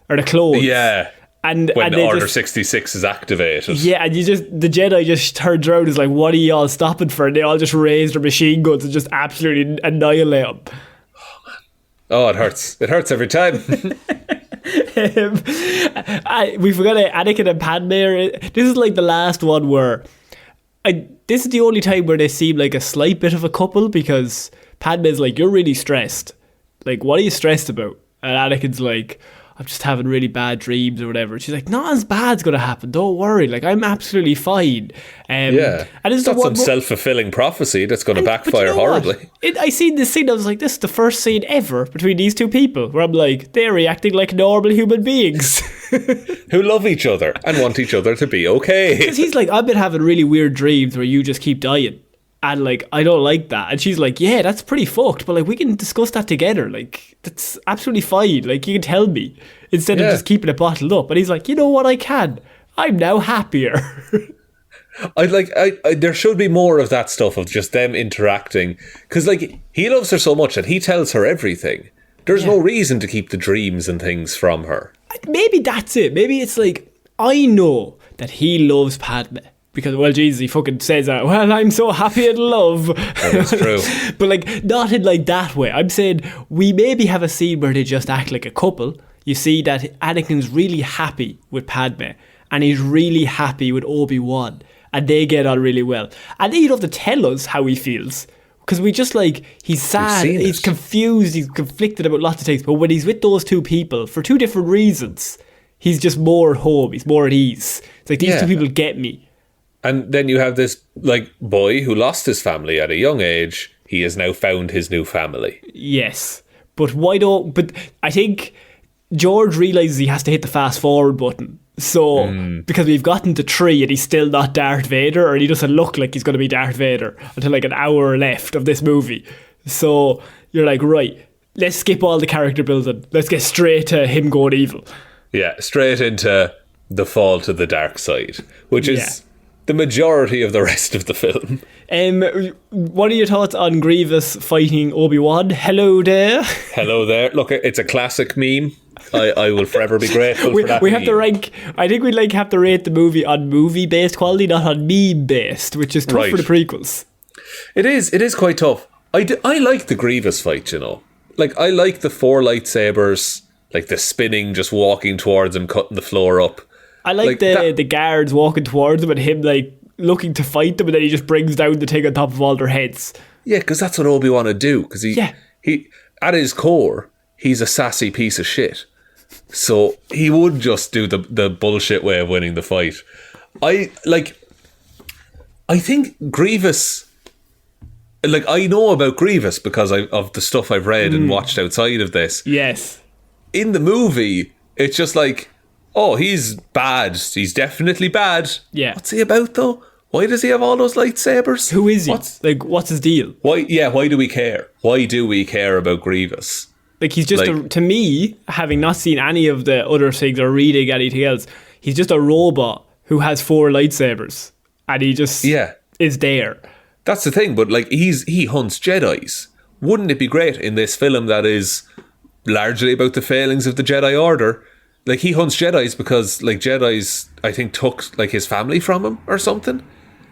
or the clothes. Yeah. And when and Order 66 is activated. Yeah, and the Jedi just turns around and is like, what are you all stopping for? And they all just raise their machine guns and just absolutely annihilate them. Oh, man. Oh, it hurts. It hurts every time. We forgot Anakin and Padme. This is like the last one where this is the only time where they seem like a slight bit of a couple, because Padme's like, you're really stressed. Like, what are you stressed about? And Anakin's like, I'm just having really bad dreams or whatever. She's like, not as bad's going to happen. Don't worry. Like, I'm absolutely fine. And it's not some self-fulfilling prophecy that's going to backfire horribly. I seen this scene. I was like, this is the first scene ever between these two people where I'm like, they're reacting like normal human beings. Who love each other and want each other to be okay. Because he's like, I've been having really weird dreams where you just keep dying. And like, I don't like that. And she's like, yeah, that's pretty fucked, but like, we can discuss that together. Like, that's absolutely fine. Like, you can tell me instead of just keeping it bottled up. And he's like, you know what, I can. I'm now happier. There should be more of that stuff, of just them interacting, because like, he loves her so much that he tells her everything. There's no reason to keep the dreams and things from her. Maybe that's it. Maybe it's like, I know that he loves Padme. Because, well, Jesus, he fucking says that, well, I'm so happy in love. That's true. But, like, not in, like, that way. I'm saying we maybe have a scene where they just act like a couple. You see that Anakin's really happy with Padme, and he's really happy with Obi-Wan, and they get on really well. And then you don't have to tell us how he feels, because we just, like, he's sad, he's confused, he's conflicted about lots of things. But when he's with those two people, for two different reasons, he's just more at home, he's more at ease. It's like, these two people get me. And then you have this, like, boy who lost his family at a young age. He has now found his new family. Yes. But but I think George realises he has to hit the fast forward button. So, because we've gotten to 3 and he's still not Darth Vader, or he doesn't look like he's going to be Darth Vader until like an hour left of this movie. So, you're like, right, let's skip all the character building. Let's get straight to him going evil. Yeah, straight into the fall to the dark side, which is the majority of the rest of the film. What are your thoughts on Grievous fighting Obi-Wan? Hello there. Hello there. Look, it's a classic meme. I will forever be grateful for that. We have to rank. I think we'd have to rate the movie on movie-based quality, not on meme-based, which is tough for the prequels. It is quite tough. I like the Grievous fight, you know. Like, I like the 4 lightsabers, like the spinning, just walking towards him, cutting the floor up. I like the guards walking towards him and him like looking to fight them, and then he just brings down the thing on top of all their heads. Yeah, because that's what Obi-Wan would do. Because he at his core, he's a sassy piece of shit. So he would just do the bullshit way of winning the fight. I think Grievous, like, I know about Grievous because of the stuff I've read and watched outside of this. Yes. in the movie, it's just like, oh, he's bad. He's definitely bad. Yeah. What's he about, though? Why does he have all those lightsabers? Who is he? What's his deal? Why do we care? Why do we care about Grievous? Like, he's just, to me, having not seen any of the other things or reading anything else, he's just a robot who has 4 lightsabers. And he just is there. That's the thing, but like he hunts Jedis. Wouldn't it be great in this film that is largely about the failings of the Jedi Order? Like, he hunts Jedis because like Jedis, I think, took like his family from him or something.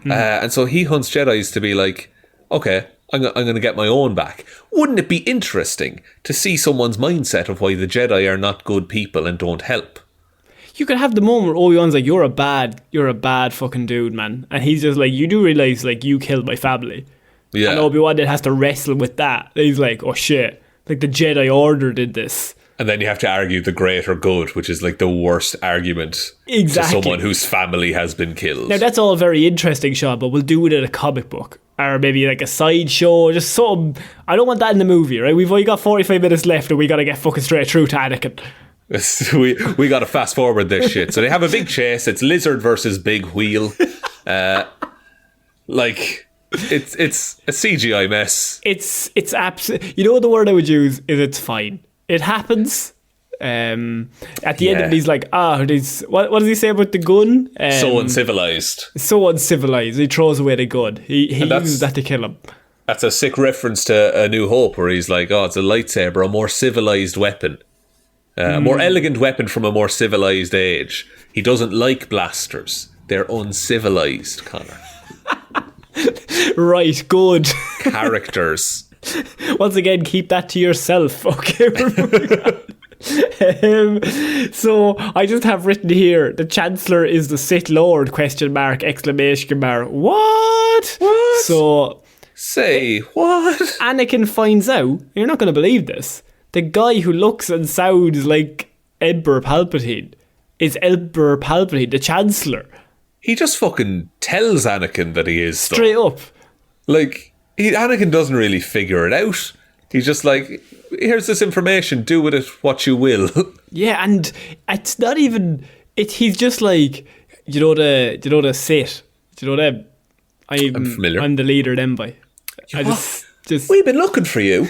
And so he hunts Jedis to be like, okay, I'm going to get my own back. Wouldn't it be interesting to see someone's mindset of why the Jedi are not good people and don't help? You could have the moment where Obi-Wan's like, you're a bad fucking dude, man. And he's just like, you do realise, like, you killed my family. Yeah. And Obi-Wan then has to wrestle with that. He's like, oh shit, like the Jedi Order did this. And then you have to argue the greater good, which is like the worst argument to someone whose family has been killed. Now, that's all very interesting, Shaun, but we'll do it in a comic book. Or maybe like a sideshow, just something. I don't want that in the movie, right? We've only got 45 minutes left and we got to get fucking straight through to Anakin. we got to fast forward this shit. So they have a big chase. It's lizard versus big wheel. Like, it's a CGI mess. It's absolutely... You know what the word I would use is it's fine. It happens. At the end of it, he's like, what does he say about the gun? So uncivilized. So uncivilized. He throws away the gun. He uses that to kill him. That's a sick reference to A New Hope, where he's like, oh, it's a lightsaber, a more civilized weapon. A more elegant weapon from a more civilized age. He doesn't like blasters. They're uncivilized, Conor. Right, good. Characters. Once again, keep that to yourself. Okay, we're moving on. So I just have written here, the Chancellor is the Sith Lord, ? What? So say what? Anakin finds out, you're not going to believe this, the guy who looks and sounds like Emperor Palpatine is Emperor Palpatine, the Chancellor. He just fucking tells Anakin that he is straight up. Like, Anakin doesn't really figure it out. He's just like, here's this information, do with it what you will. Yeah, and it's not even... he's just like, you know the Sith? Do you know them? I'm familiar. I'm the leader of them, boy. I just we've been looking for you.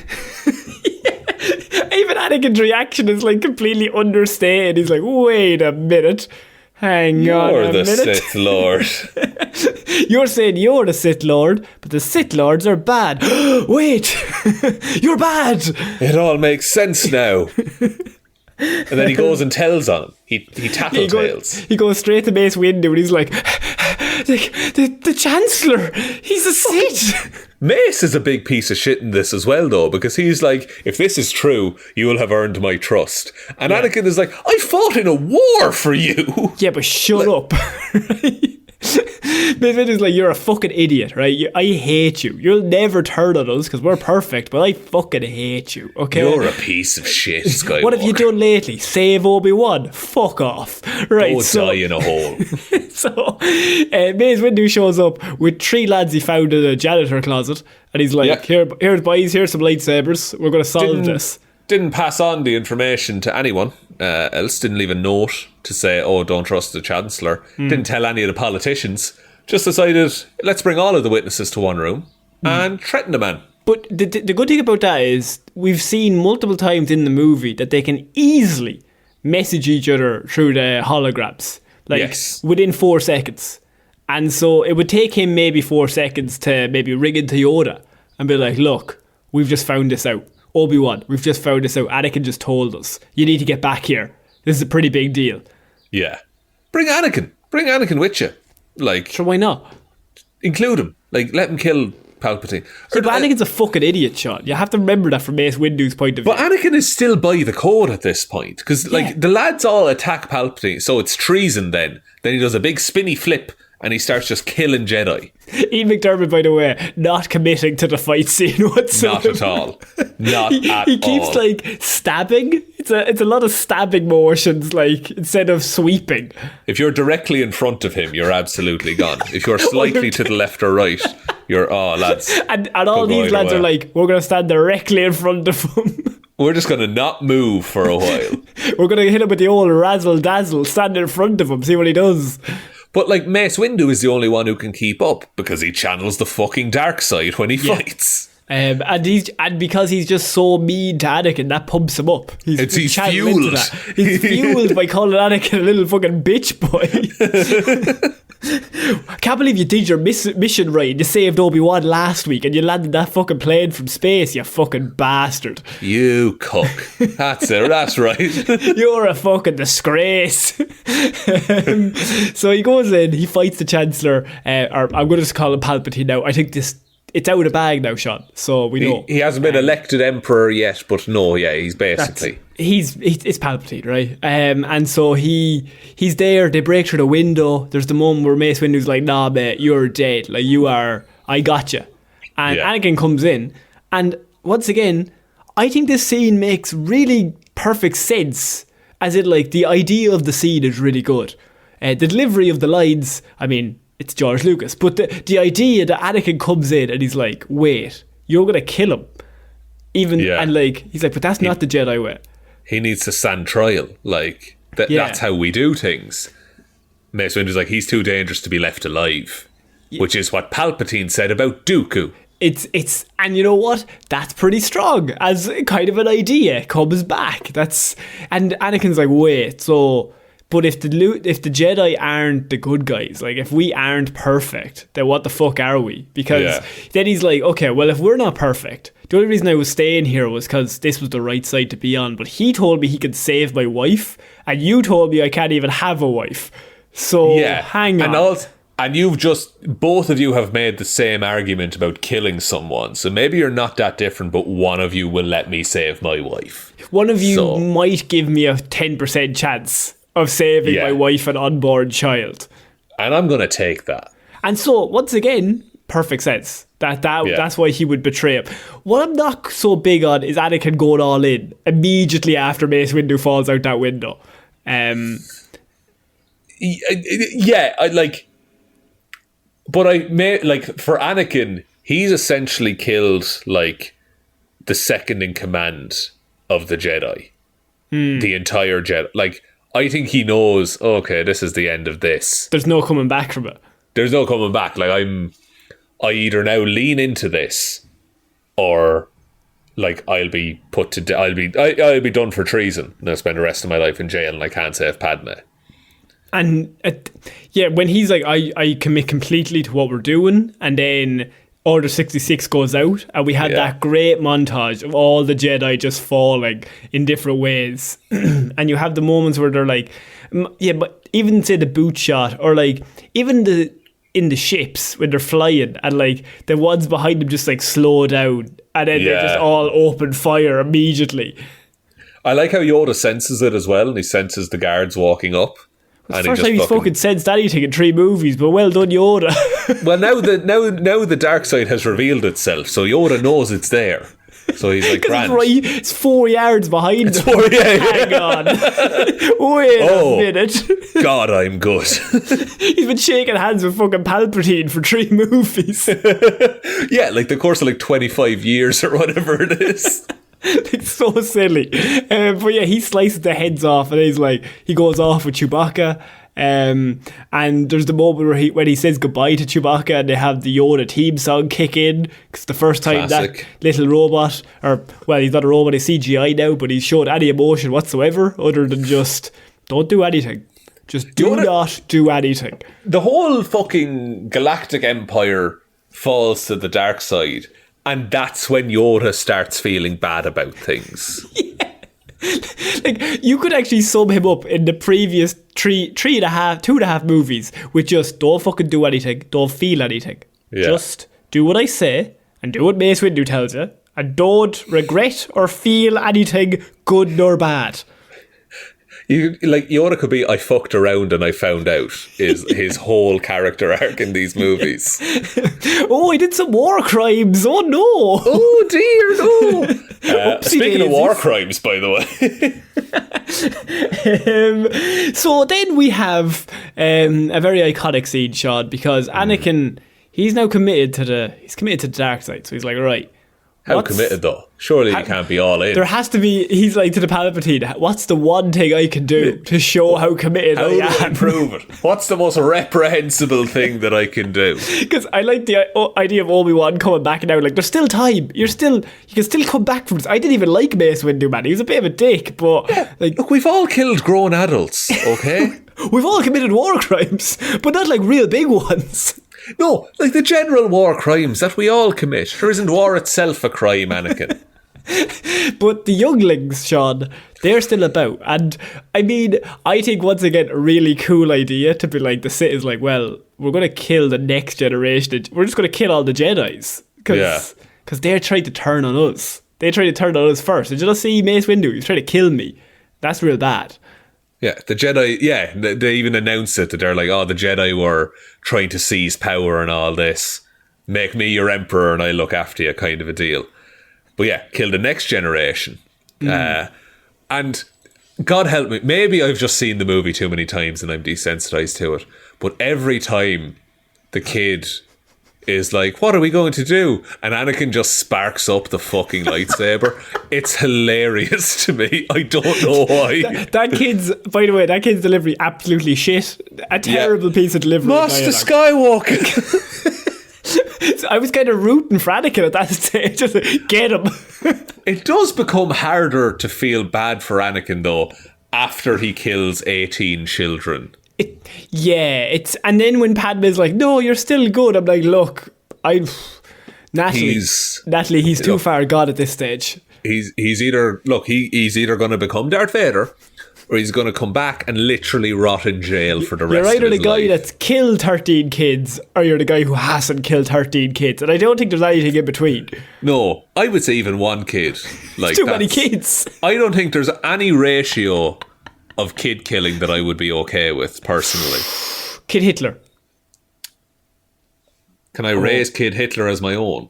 Even Anakin's reaction is like completely understated. He's like, wait a minute. Hang on a minute. You're the Sith Lord. You're saying you're the Sith Lord, but the Sith Lords are bad. Wait, you're bad. It all makes sense now. And then he goes and tells on him. He tattletales. He goes straight to Mace Windu and he's like, the Chancellor, he's a Sith. Mace is a big piece of shit in this as well, though, because he's like, if this is true, you will have earned my trust. And Anakin is like, I fought in a war for you. Yeah, but shut up. Mace Windu's like, you're a fucking idiot, right? I hate you. You'll never turn on us because we're perfect, but I fucking hate you, okay? You're a piece of shit, Skywalker. What have you done lately? Save Obi-Wan? Fuck off. Right, go die in a hole. So, Mace Windu shows up with 3 lads he found in a janitor closet, and he's like, Here's boys, here's some lightsabers. We're going to solve this. Didn't pass on the information to anyone else. Didn't leave a note to say, oh, don't trust the Chancellor. Didn't tell any of the politicians. Just decided, let's bring all of the witnesses to one room and threaten the man. But the good thing about that is we've seen multiple times in the movie that they can easily message each other through the holograms. Like, within 4 seconds. And so it would take him maybe 4 seconds to maybe ring into Yoda and be like, look, we've just found this out. Obi-Wan, we've just found this out. Anakin just told us. You need to get back here. This is a pretty big deal. Yeah. Bring Anakin. Bring Anakin with you. Like, sure, why not? Include him. Like, let him kill Palpatine. See, but Anakin's a fucking idiot, Shaun. You have to remember that from Mace Windu's point of view. But Anakin is still by the code at this point. Because, like, the lads all attack Palpatine, so it's treason then. Then he does a big spinny flip and he starts just killing Jedi. Ian McDermott, by the way, not committing to the fight scene whatsoever. Not at all. Not at all. He keeps, like, stabbing. It's a lot of stabbing motions, like, instead of sweeping. If you're directly in front of him, you're absolutely gone. If you're slightly to the left or right, you're, lads. And all these lads are like, we're going to stand directly in front of him. We're just going to not move for a while. We're going to hit him with the old razzle-dazzle, stand in front of him, see what he does. But, like, Mace Windu is the only one who can keep up because he channels the fucking dark side when he fights. And because he's just so mean to Anakin, that pumps him up. He's fueled. He's fueled by calling Anakin a little fucking bitch boy. I can't believe you did your mission right. You saved Obi-Wan last week and you landed that fucking plane from space, you fucking bastard. You cook. That's it. That's right. You're a fucking disgrace. So he goes in, he fights the Chancellor, or I'm going to just call him Palpatine now. I think it's out of the bag now, Sean. So we know he hasn't been elected Emperor yet, but no, yeah, he's basically it's Palpatine, right? And so he's there. They break through the window. There's the moment where Mace Windu's like, "Nah, mate, you're dead. Like you are. I got you." And Anakin comes in, and once again, I think this scene makes really perfect sense. As in, like, the idea of the scene is really good. The delivery of the lines, I mean, it's George Lucas, but the idea that Anakin comes in and he's like, "Wait, you're gonna kill him," and like he's like, "But that's not the Jedi way." He needs to stand trial. Like that's how we do things. Mace Windu's like, he's too dangerous to be left alive, which is what Palpatine said about Dooku. It's and you know what? That's pretty strong as kind of an idea comes back. And Anakin's like, "Wait, so." But if the Jedi aren't the good guys, like if we aren't perfect, then what the fuck are we? Because then he's like, okay, well, if we're not perfect, the only reason I was staying here was because this was the right side to be on. But he told me he could save my wife, and you told me I can't even have a wife. So hang on. And both of you have made the same argument about killing someone. So maybe you're not that different, but one of you will let me save my wife. One of you might give me a 10% chance of saving my wife and unborn child. And I'm going to take that. And so, once again, perfect sense. That's why he would betray him. What I'm not so big on is Anakin going all in immediately after Mace Windu falls out that window. For Anakin, he's essentially killed, like, the second in command of the Jedi. The entire Jedi. Like, I think he knows, okay, this is the end of this. There's no coming back from it. There's no coming back. Like, I either now lean into this, or like I'll be done for treason, and I'll spend the rest of my life in jail, and I can't save Padme. And when he's like, I commit completely to what we're doing, and then Order 66 goes out, and we had that great montage of all the Jedi just falling in different ways. And you have the moments where they're like, but even say the boot shot, or like even in the ships when they're flying, and like the ones behind them just like slow down, and then they just all open fire immediately. I like how Yoda senses it as well, and he senses the guards walking up. It's the first time he's fucking sensed anything in 3 movies, but well done, Yoda. Well, now the dark side has revealed itself, so Yoda knows it's there. So he's like, grand. It's 4 yards behind him. Hang on. Wait a minute. God, I'm good. He's been shaking hands with fucking Palpatine for 3 movies. Yeah, like the course of like 25 years or whatever it is. It's so silly. But yeah, he slices the heads off, and he goes off with Chewbacca. And there's the moment when he says goodbye to Chewbacca, and they have the Yoda theme song kick in. It's the first time that little robot, he's not a robot, he's CGI now, but he's showed any emotion whatsoever other than just don't do anything. Just do not do anything. The whole fucking galactic empire falls to the dark side, and that's when Yoda starts feeling bad about things. Yeah. Like, you could actually sum him up in the previous 2.5 movies with just don't fucking do anything, don't feel anything. Yeah. Just do what I say and do what Mace Windu tells you, and don't regret or feel anything, good nor bad. Yoda could be, I fucked around and I found out, is his whole character arc in these movies. Oh, I did some war crimes. Oh no. Oh dear, no. Speaking of war crimes, by the way. So then we have a very iconic scene, Sean, because Anakin, he's now committed to the dark side. So he's like, right. How committed though? Surely he can't be all in. There has to be, he's like to the Palpatine, what's the one thing I can do to show how committed I am? How do I prove it? What's the most reprehensible thing that I can do? Because I like the idea of Obi-Wan coming back now. Like, there's still time. You can still come back from this. I didn't even like Mace Windu, man. He was a bit of a dick, but... like, look, we've all killed grown adults, okay? We've all committed war crimes, but not like real big ones. No, like the general war crimes that we all commit. There isn't war itself a crime, Anakin. But the younglings, Sean, they're still about. And I mean, I think once again, a really cool idea to be like, the Sith is like, well, we're going to kill the next generation. We're just going to kill all the Jedis. Because they're trying to turn on us. They tried to turn on us first. Did you not see Mace Windu? He was trying to kill me. That's real bad. Yeah, the Jedi, they even announced it, that they're like, oh, the Jedi were trying to seize power and all this. Make me your emperor and I look after you, kind of a deal. But yeah, kill the next generation. And God help me, maybe I've just seen the movie too many times and I'm desensitized to it. But every time the kid is like, what are we going to do? And Anakin just sparks up the fucking lightsaber. It's hilarious to me. I don't know why. That kid's delivery absolutely shit. A terrible piece of delivery. Master Skywalker. So I was kind of rooting for Anakin at that stage. Just get him. It does become harder to feel bad for Anakin though after he kills 18 children. And then when Padme's like, no, you're still good, I'm like, look, Natalie, he's too far gone at this stage. He's either going to become Darth Vader, or he's going to come back and literally rot in jail for the rest of his life. You're either the guy that's killed 13 kids, or you're the guy who hasn't killed 13 kids, and I don't think there's anything in between. No, I would say even one kid. Like, too many kids. I don't think there's any ratio of kid killing that I would be okay with, personally. Kid Hitler. Can I raise Kid Hitler as my own?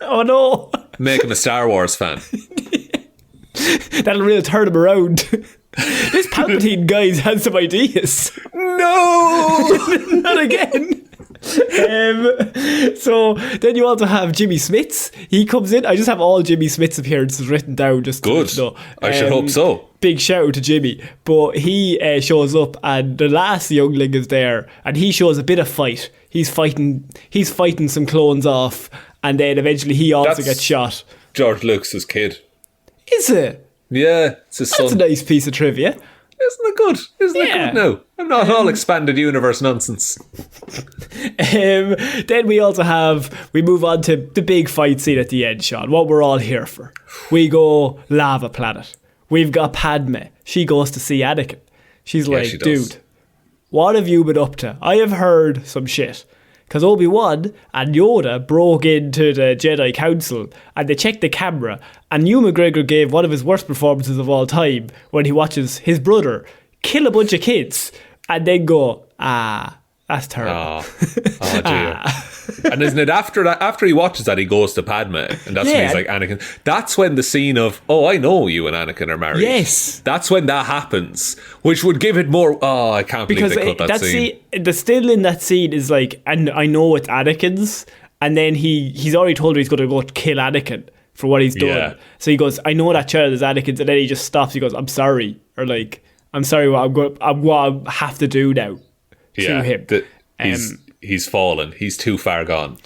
Oh no. Make him a Star Wars fan. That'll really turn him around. This Palpatine guy's had some ideas. No! Not again. So then you also have Jimmy Smits. He comes in. I just have all Jimmy Smits appearances written down. Just good. I should hope so. Big shout out to Jimmy. But he shows up, and the last youngling is there, and he shows a bit of fight. He's fighting some clones off, and then eventually he also gets shot. George Lucas's kid. Is it? Yeah, it's his son. That's a nice piece of trivia. Isn't it good? Isn't it good now? I'm not all expanded universe nonsense. Then we move on to the big fight scene at the end, Sean. What we're all here for. We go Lava Planet. We've got Padme. She goes to see Anakin. She's like, dude, what have you been up to? I have heard some shit. Because Obi-Wan and Yoda broke into the Jedi Council and they checked the camera, and Ewan McGregor gave one of his worst performances of all time when he watches his brother kill a bunch of kids and then go, that's terrible. Oh dear. And isn't it after he watches that, he goes to Padme, and that's when he's like, Anakin. That's when the scene of, oh, I know you and Anakin are married. Yes. That's when that happens, which would give it more, I can't believe they cut that scene. The still in that scene is like, and I know it's Anakin's, and then he's already told her he's going to go kill Anakin for what he's done. Yeah. So he goes, I know that child is Anakin's, and then he just stops. He goes, I'm sorry. Or like, I'm sorry what I have to do now to him. He's fallen. He's too far gone.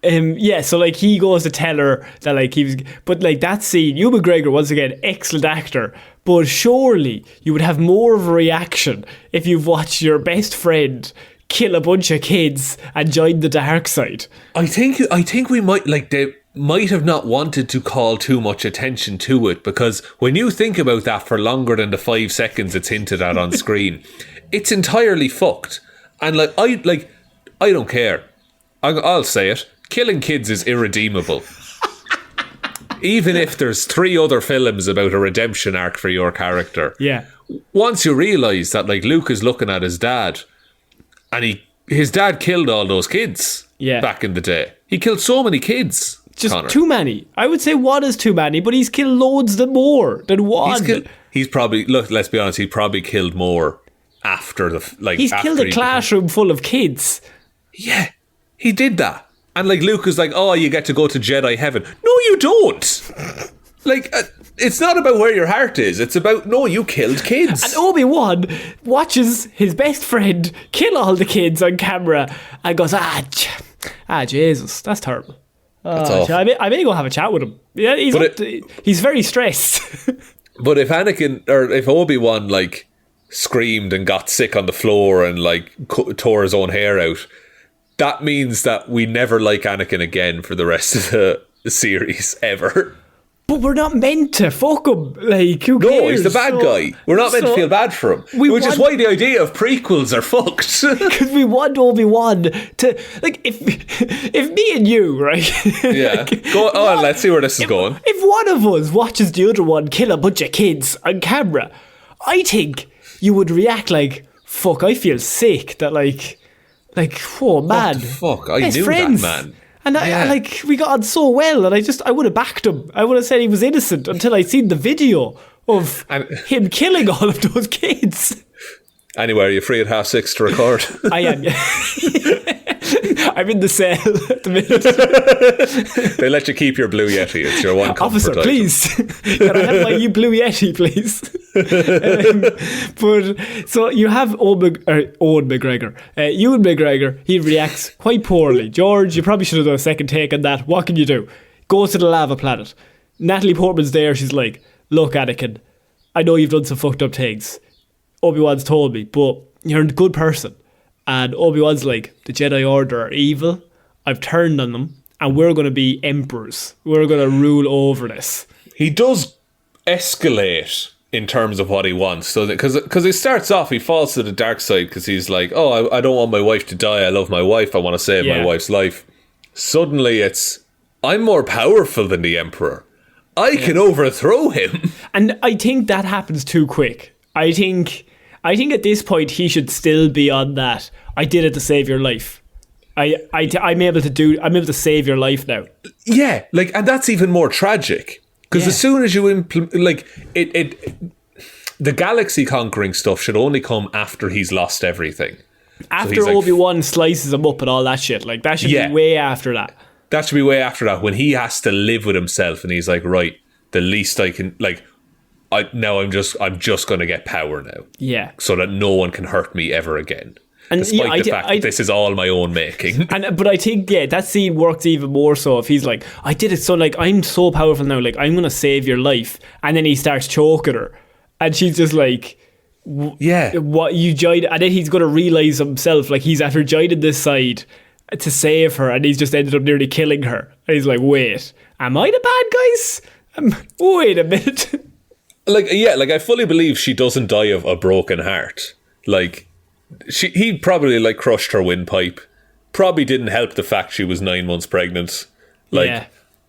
So like he goes to tell her that like he was, but like that scene, Ewan McGregor, once again, excellent actor, but surely you would have more of a reaction if you've watched your best friend kill a bunch of kids and join the dark side. I think we might, like, they might have not wanted to call too much attention to it, because when you think about that for longer than the 5 seconds it's hinted at on screen, it's entirely fucked. And I don't care. I'll say it. Killing kids is irredeemable. Even if there's 3 other films about a redemption arc for your character. Yeah. Once you realise that, like, Luke is looking at his dad, and his dad killed all those kids back in the day. He killed so many kids. Just Conor. Too many. I would say one is too many, but he's killed loads more than one. He's probably, look, let's be honest, he probably killed more after the, like, he's killed a classroom full of kids. Yeah, he did that. And like Luke was like, oh, you get to go to Jedi heaven. No, you don't. Like, it's not about where your heart is. It's about, no, you killed kids. And Obi-Wan watches his best friend kill all the kids on camera and goes, Jesus, that's terrible. That's awful. I may go have a chat with him. Yeah, he's very stressed. But if Anakin, or if Obi-Wan, like, screamed and got sick on the floor and, like, tore his own hair out, that means that we never like Anakin again for the rest of the series, ever. But we're not meant to. Fuck him. Like, who cares? No, he's the bad guy. We're not meant to feel bad for him. Which is why the idea of prequels are fucked. Because we want Obi-Wan to... Like, if me and you, right? Yeah. Go on, let's see where this is going. If one of us watches the other one kill a bunch of kids on camera, I think you would react like, fuck, I feel sick. That like, oh, man. What the fuck? I knew friends. That, man. And we got on so well, and I would have backed him. I would have said he was innocent until I'd seen the video of him killing all of those kids. Anyway, are you free at 6:30 to record? I am, yeah. I'm in the cell at the minute. They let you keep your Blue Yeti. It's your one comfort Officer, item. please. Can I have my Blue Yeti, please? But so you have Owen McGregor. Ewan McGregor, he reacts quite poorly. George, you probably should have done a second take on that. What can you do? Goes to the lava planet. Natalie Portman's there. She's like, look, Anakin, I know you've done some fucked up things. Obi-Wan's told me, but you're a good person. And Obi-Wan's like, the Jedi Order are evil. I've turned on them, and we're going to be emperors. We're going to rule over this. He does escalate in terms of what he wants. So because he starts off, he falls to the dark side because he's like, oh, I don't want my wife to die. I love my wife. I want to save my wife's life. Suddenly it's, I'm more powerful than the Emperor. I can overthrow him. And I think that happens too quick. I think at this point he should still be on that. I did it to save your life. I'm able to save your life now. Yeah, like, and that's even more tragic because as soon as you implement, the galaxy conquering stuff should only come after he's lost everything. After so Obi-Wan slices him up and all that shit, like that should be way after that. That should be way after that, when he has to live with himself and he's like, right, the least I can, like, I'm just going to get power now. Yeah. So that no one can hurt me ever again. And despite the fact that this is all my own making. But I think, that scene works even more so if he's like, I did it so, like, I'm so powerful now, like, I'm going to save your life. And then he starts choking her. And she's just like, what you joined? And then he's going to realise himself, like, he's after joining this side to save her, and he's just ended up nearly killing her. And he's like, wait, am I the bad guys? Wait a minute. I fully believe she doesn't die of a broken heart. Like, he probably, like, crushed her windpipe. Probably didn't help the fact she was 9 months pregnant.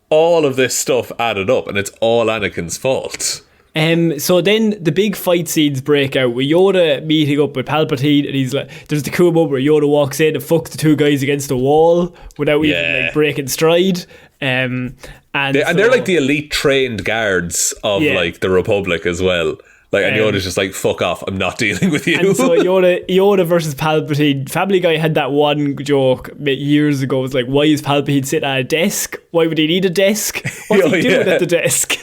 All of this stuff added up, and it's all Anakin's fault. So then the big fight scenes break out with Yoda meeting up with Palpatine, and he's like, there's the cool moment where Yoda walks in and fucks the two guys against the wall without even like breaking stride. And they're like the elite trained guards of like the Republic as well. Like, and Yoda's just like, fuck off, I'm not dealing with you. And so Yoda versus Palpatine. Family Guy had that one joke years ago. It was like, why is Palpatine sitting at a desk? Why would he need a desk? What's he doing at the desk?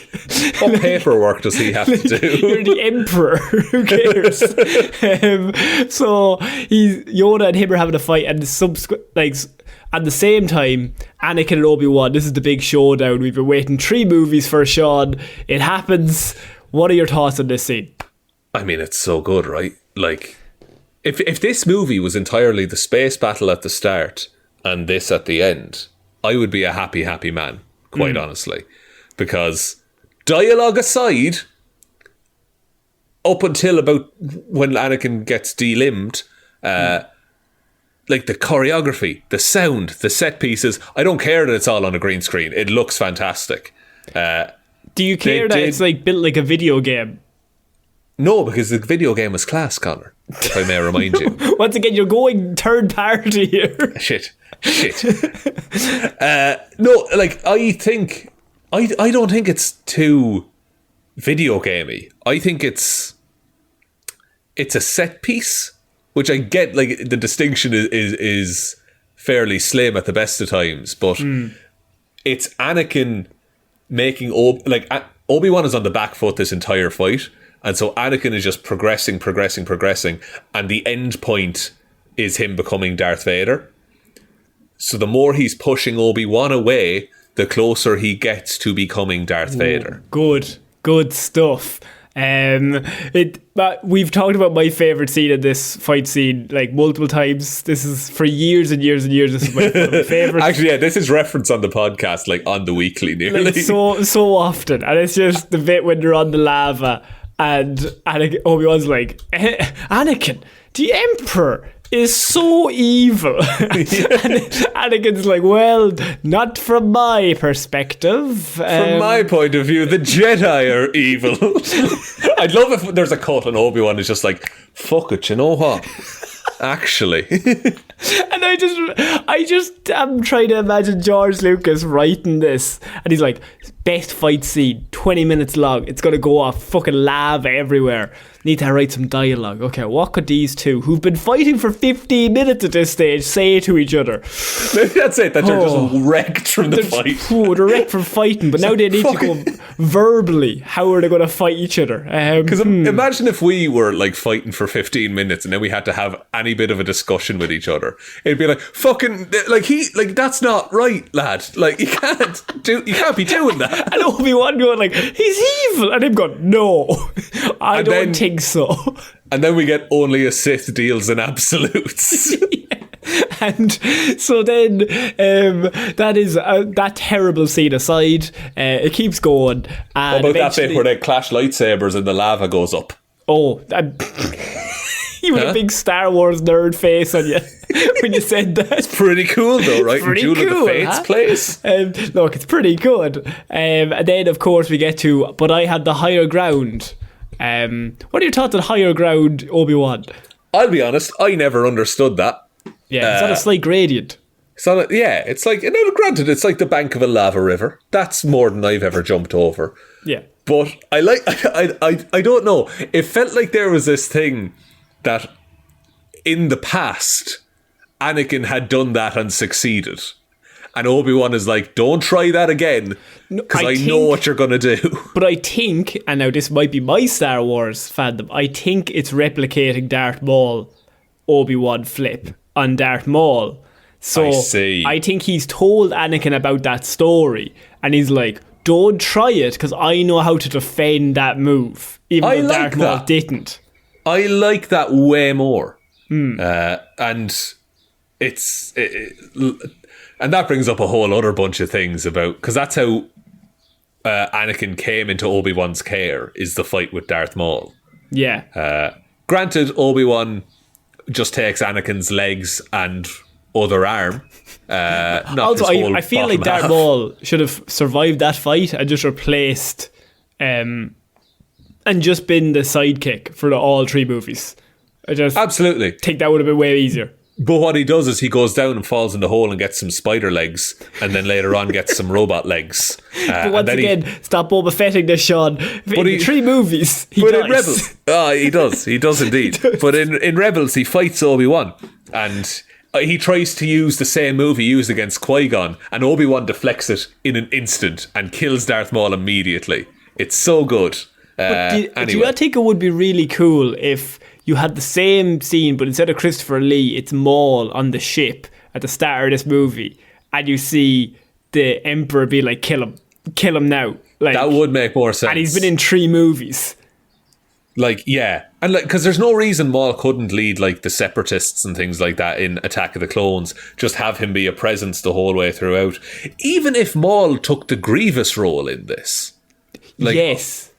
What paperwork does he have to do? You're the Emperor. Who cares? So Yoda and him are having a fight, and at the same time, Anakin and Obi-Wan, this is the big showdown. We've been waiting 3 movies for Shaun. It happens. What are your thoughts on this scene? I mean, it's so good, right? Like, if this movie was entirely the space battle at the start and this at the end, I would be a happy, happy man, quite honestly. Because dialogue aside, up until about when Anakin gets delimbed, like the choreography, the sound, the set pieces, I don't care that it's all on a green screen. It looks fantastic. Do you care that it's like built like a video game? No, because the video game was class, Conor, if I may remind you. Once again, you're going third party here. Shit. No, like, I don't think it's too video gamey. I think it's a set piece, which I get, like, the distinction is fairly slim at the best of times, but it's Anakin making Obi-Wan is on the back foot this entire fight, and so Anakin is just progressing, and the end point is him becoming Darth Vader. So the more he's pushing Obi-Wan away, the closer he gets to becoming Darth Vader. Good stuff. We've talked about my favourite scene in this fight scene like multiple times. This is for years and years and years. This is my favourite. Actually, yeah, this is referenced on the podcast, like on the weekly, nearly. Like, so often, and it's just the bit when they're on the lava, and Obi-Wan's like, Anakin, the Emperor is so evil. And Anakin's like, well, not from my perspective. From my point of view, the Jedi are evil. I'd love if there's a cut and Obi-Wan is just like, fuck it, you know what? Actually. And I just am trying to imagine George Lucas writing this, and he's like, best fight scene, 20 minutes long, it's gonna go off, fucking lava everywhere, need to write some dialogue. Okay, what could these two, who've been fighting for 15 minutes at this stage, say to each other? That's it, that they're just wrecked from the fight. They're wrecked from fighting, but now they need to go verbally, how are they going to fight each other? Because imagine if we were like fighting for 15 minutes and then we had to have any bit of a discussion with each other. It'd be like, fucking, like that's not right, lad. Like, you can't be doing that. And Obi-Wan going like, he's evil, and him going, no, I don't think so. And then we get only a Sith deals in absolutes. And so then that terrible scene aside, it keeps going. And about that bit where they clash lightsabers and the lava goes up? Oh, you had a big Star Wars nerd face on you when you said that. It's pretty cool though, right? Pretty Duel cool, of the Fates place. Look, it's pretty good. And then of course we get to, but I had the higher ground. What are your thoughts on higher ground, Obi-Wan? I'll be honest, I never understood that. Yeah, it's on a slight gradient. It's like, now granted, it's like the bank of a lava river. That's more than I've ever jumped over. Yeah. But I don't know. It felt like there was this thing that in the past, Anakin had done that and succeeded. And Obi-Wan is like, don't try that again, because I know what you're going to do. But I think, and now this might be my Star Wars fandom, I think it's replicating Darth Maul Obi-Wan flip on Darth Maul. So I think he's told Anakin about that story, and he's like, don't try it, because I know how to defend that move, even though Darth Maul didn't. I like that way more. And it's... And that brings up a whole other bunch of things about, because that's how Anakin came into Obi-Wan's care, is the fight with Darth Maul. Yeah. Granted, Obi-Wan just takes Anakin's legs and other arm. Also, I feel like Darth Maul should have survived that fight and just replaced and just been the sidekick for all three movies. Absolutely think that would have been way easier. But what he does is he goes down and falls in the hole and gets some spider legs, and then later on gets some robot legs. But once again, stop Boba Fetting this, Sean. In the three movies, he dies. In Rebels, he does indeed. But in Rebels, he fights Obi-Wan, and he tries to use the same move he used against Qui-Gon, and Obi-Wan deflects it in an instant and kills Darth Maul immediately. It's so good. Do you not think it would be really cool if you had the same scene, but instead of Christopher Lee, it's Maul on the ship at the start of this movie, and you see the Emperor be like, kill him now. Like, that would make more sense. And he's been in 3 movies. Like, yeah. And like, because there's no reason Maul couldn't lead like the Separatists and things like that in Attack of the Clones. Just have him be a presence the whole way throughout. Even if Maul took the Grievous role in this. Like, yes.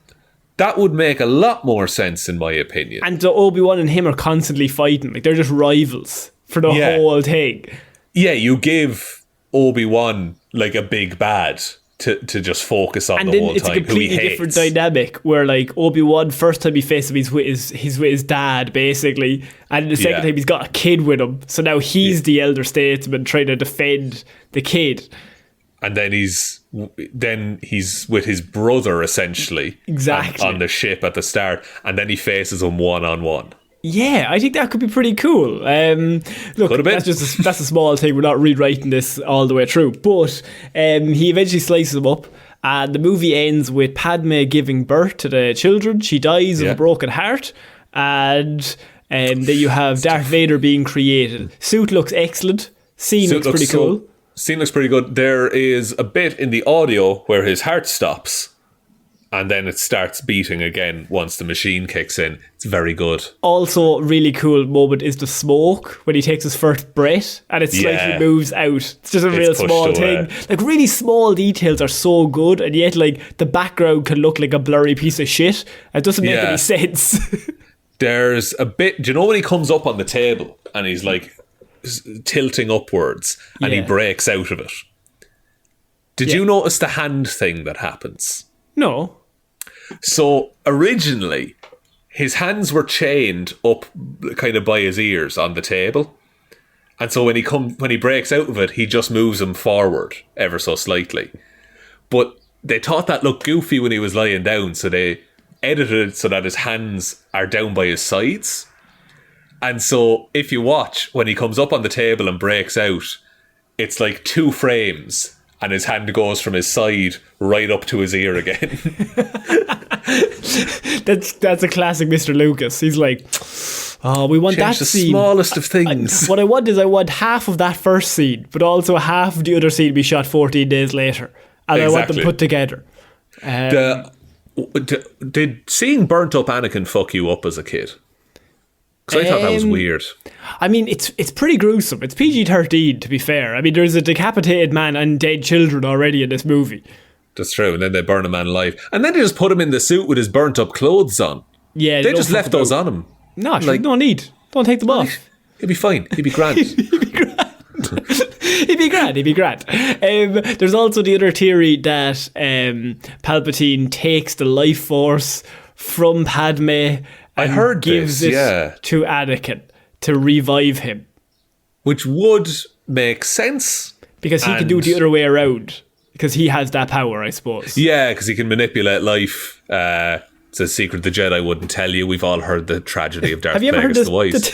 That would make a lot more sense, in my opinion. And so Obi-Wan and him are constantly fighting. Like, they're just rivals for the whole thing. Yeah, you give Obi-Wan like a big bad to just focus on the whole time. And then it's a completely different dynamic where, like, Obi-Wan, first time he faces him, he's with his dad, basically. And the second time he's got a kid with him. So now he's the elder statesman trying to defend the kid. And then he's with his brother, essentially. Exactly. On the ship at the start. And then he faces him one-on-one. Yeah, I think that could be pretty cool. Look, that's a small thing. We're not rewriting this all the way through. But he eventually slices them up. And the movie ends with Padme giving birth to the children. She dies of a broken heart. And then you have Darth Vader being created. Suit looks excellent. Scene looks pretty cool. Scene looks pretty good. There is a bit in the audio where his heart stops. And then it starts beating again once the machine kicks in. It's very good. Also, really cool moment is the smoke when he takes his first breath and it slightly moves out. It's just a real small thing. Like, really small details are so good, and yet, like, the background can look like a blurry piece of shit. It doesn't make any sense. There's a bit... Do you know when he comes up on the table and he's, like, tilting upwards and he breaks out of it? Did you notice the hand thing that happens? No. So originally, his hands were chained up kind of by his ears on the table. And so when he breaks out of it, he just moves them forward ever so slightly. But they thought that looked goofy when he was lying down, so they edited it so that his hands are down by his sides. And so if you watch, when he comes up on the table and breaks out, it's like 2 frames and his hand goes from his side right up to his ear again. That's a classic Mr. Lucas. He's like, oh, we want change that the scene. Smallest of things. What I want half of that first scene, but also half of the other scene be shot 14 days later. And I want them put together. Did seeing burnt up Anakin fuck you up as a kid? Because I thought that was weird. I mean, it's pretty gruesome. It's PG-13, to be fair. I mean, there's a decapitated man and dead children already in this movie. That's true. And then they burn a man alive. And then they just put him in the suit with his burnt up clothes on. Yeah, they just left those on him. No, like, no need. Don't take them off. He'd be fine. He'd be grand. He'd be grand. He'd be grand. There's also the other theory that Palpatine takes the life force from Padme. I heard gives it to Anakin to revive him. Which would make sense. Because he can do it the other way around. Because he has that power, I suppose. Yeah, because he can manipulate life. It's a secret the Jedi wouldn't tell you. We've all heard the tragedy of Darth Plagueis the Wise.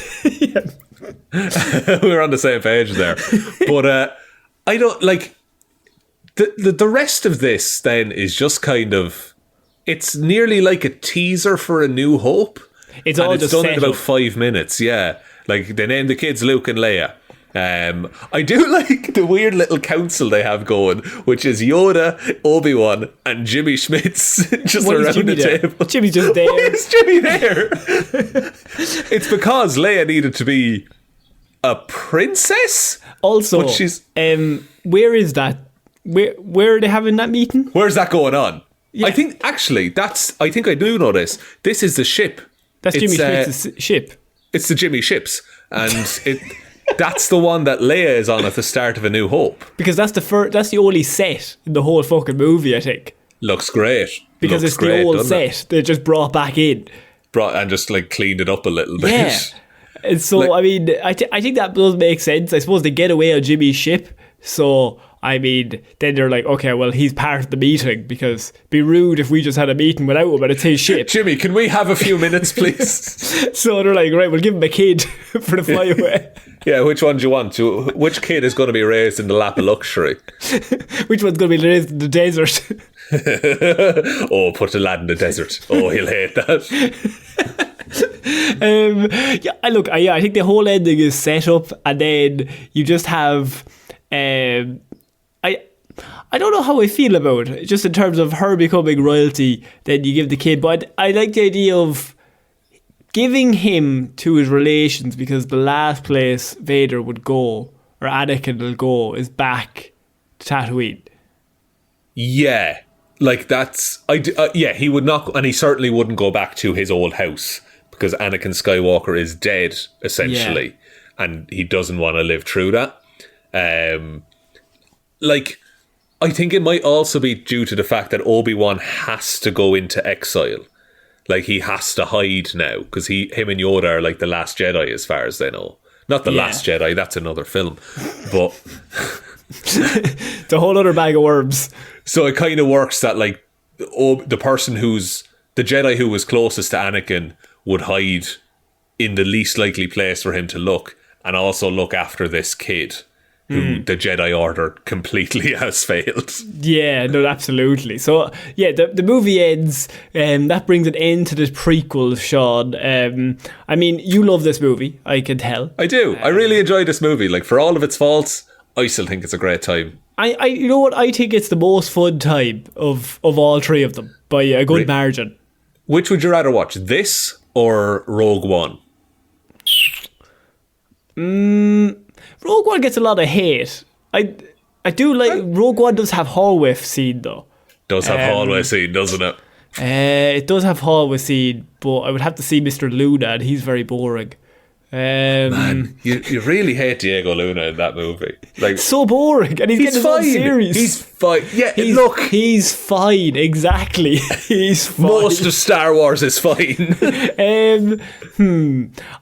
We're on the same page there. But I don't like... The rest of this then is just kind of... It's nearly like a teaser for A New Hope. It's all just done in about 5 minutes, yeah. Like, they named the kids Luke and Leia. I do like the weird little council they have going, which is Yoda, Obi-Wan, and Jimmy Schmitz just around the table. Jimmy's just there. Why is Jimmy there? It's because Leia needed to be a princess. Also, where is that? Where are they having that meeting? Where's that going on? Yeah. I think actually I think I do know this. This is the ship. That's Jimmy Schmitz's ship. It's the Jimmy Ships, and that's the one that Leia is on at the start of A New Hope. Because that's the only set in the whole fucking movie, I think. Looks great. Because it's the old set they just brought back in. And just like cleaned it up a little bit. Yeah. And so, like, I mean, I think that does make sense. I suppose they get away on Jimmy's ship, so... I mean, then they're like, okay, well, he's part of the meeting because it'd be rude if we just had a meeting without him and it's his ship. Jimmy, can we have a few minutes, please? So they're like, right, we'll give him a kid for the flyaway. Yeah, which one do you want? Which kid is going to be raised in the lap of luxury? Which one's going to be raised in the desert? Oh, put the lad in the desert. Oh, he'll hate that. I think the whole ending is set up and then you just have... I don't know how I feel about it, just in terms of her becoming royalty, then you give the kid, but I like the idea of giving him to his relations because the last place Vader would go, or Anakin will go, is back to Tatooine. Yeah, like that's... he would not, and he certainly wouldn't go back to his old house because Anakin Skywalker is dead, essentially, and he doesn't want to live through that. I think it might also be due to the fact that Obi-Wan has to go into exile. Like, he has to hide now because him and Yoda are like the last Jedi as far as they know. Not the last Jedi, that's another film. But it's a whole other bag of worms. So it kind of works that like the Jedi who was closest to Anakin would hide in the least likely place for him to look, and also look after this kid who the Jedi Order completely has failed. Yeah, no, absolutely. So, yeah, the movie ends, that brings an end to the prequel, Shaun. I mean, you love this movie, I can tell. I do. I really enjoy this movie. Like, for all of its faults, I still think it's a great time. You know what? I think it's the most fun time of all three of them, by a good margin. Which would you rather watch, this or Rogue One? Rogue One gets a lot of hate. I do like... Rogue One does have hallway scene, though. Does have hallway scene, doesn't it? It does have hallway scene, but I would have to see Mr. Luna, and he's very boring. Man, you really hate Diego Luna in that movie. Like, so boring, and he's getting his own series. He's fine. Yeah, he's fine. Exactly, he's fine. Most of Star Wars is fine.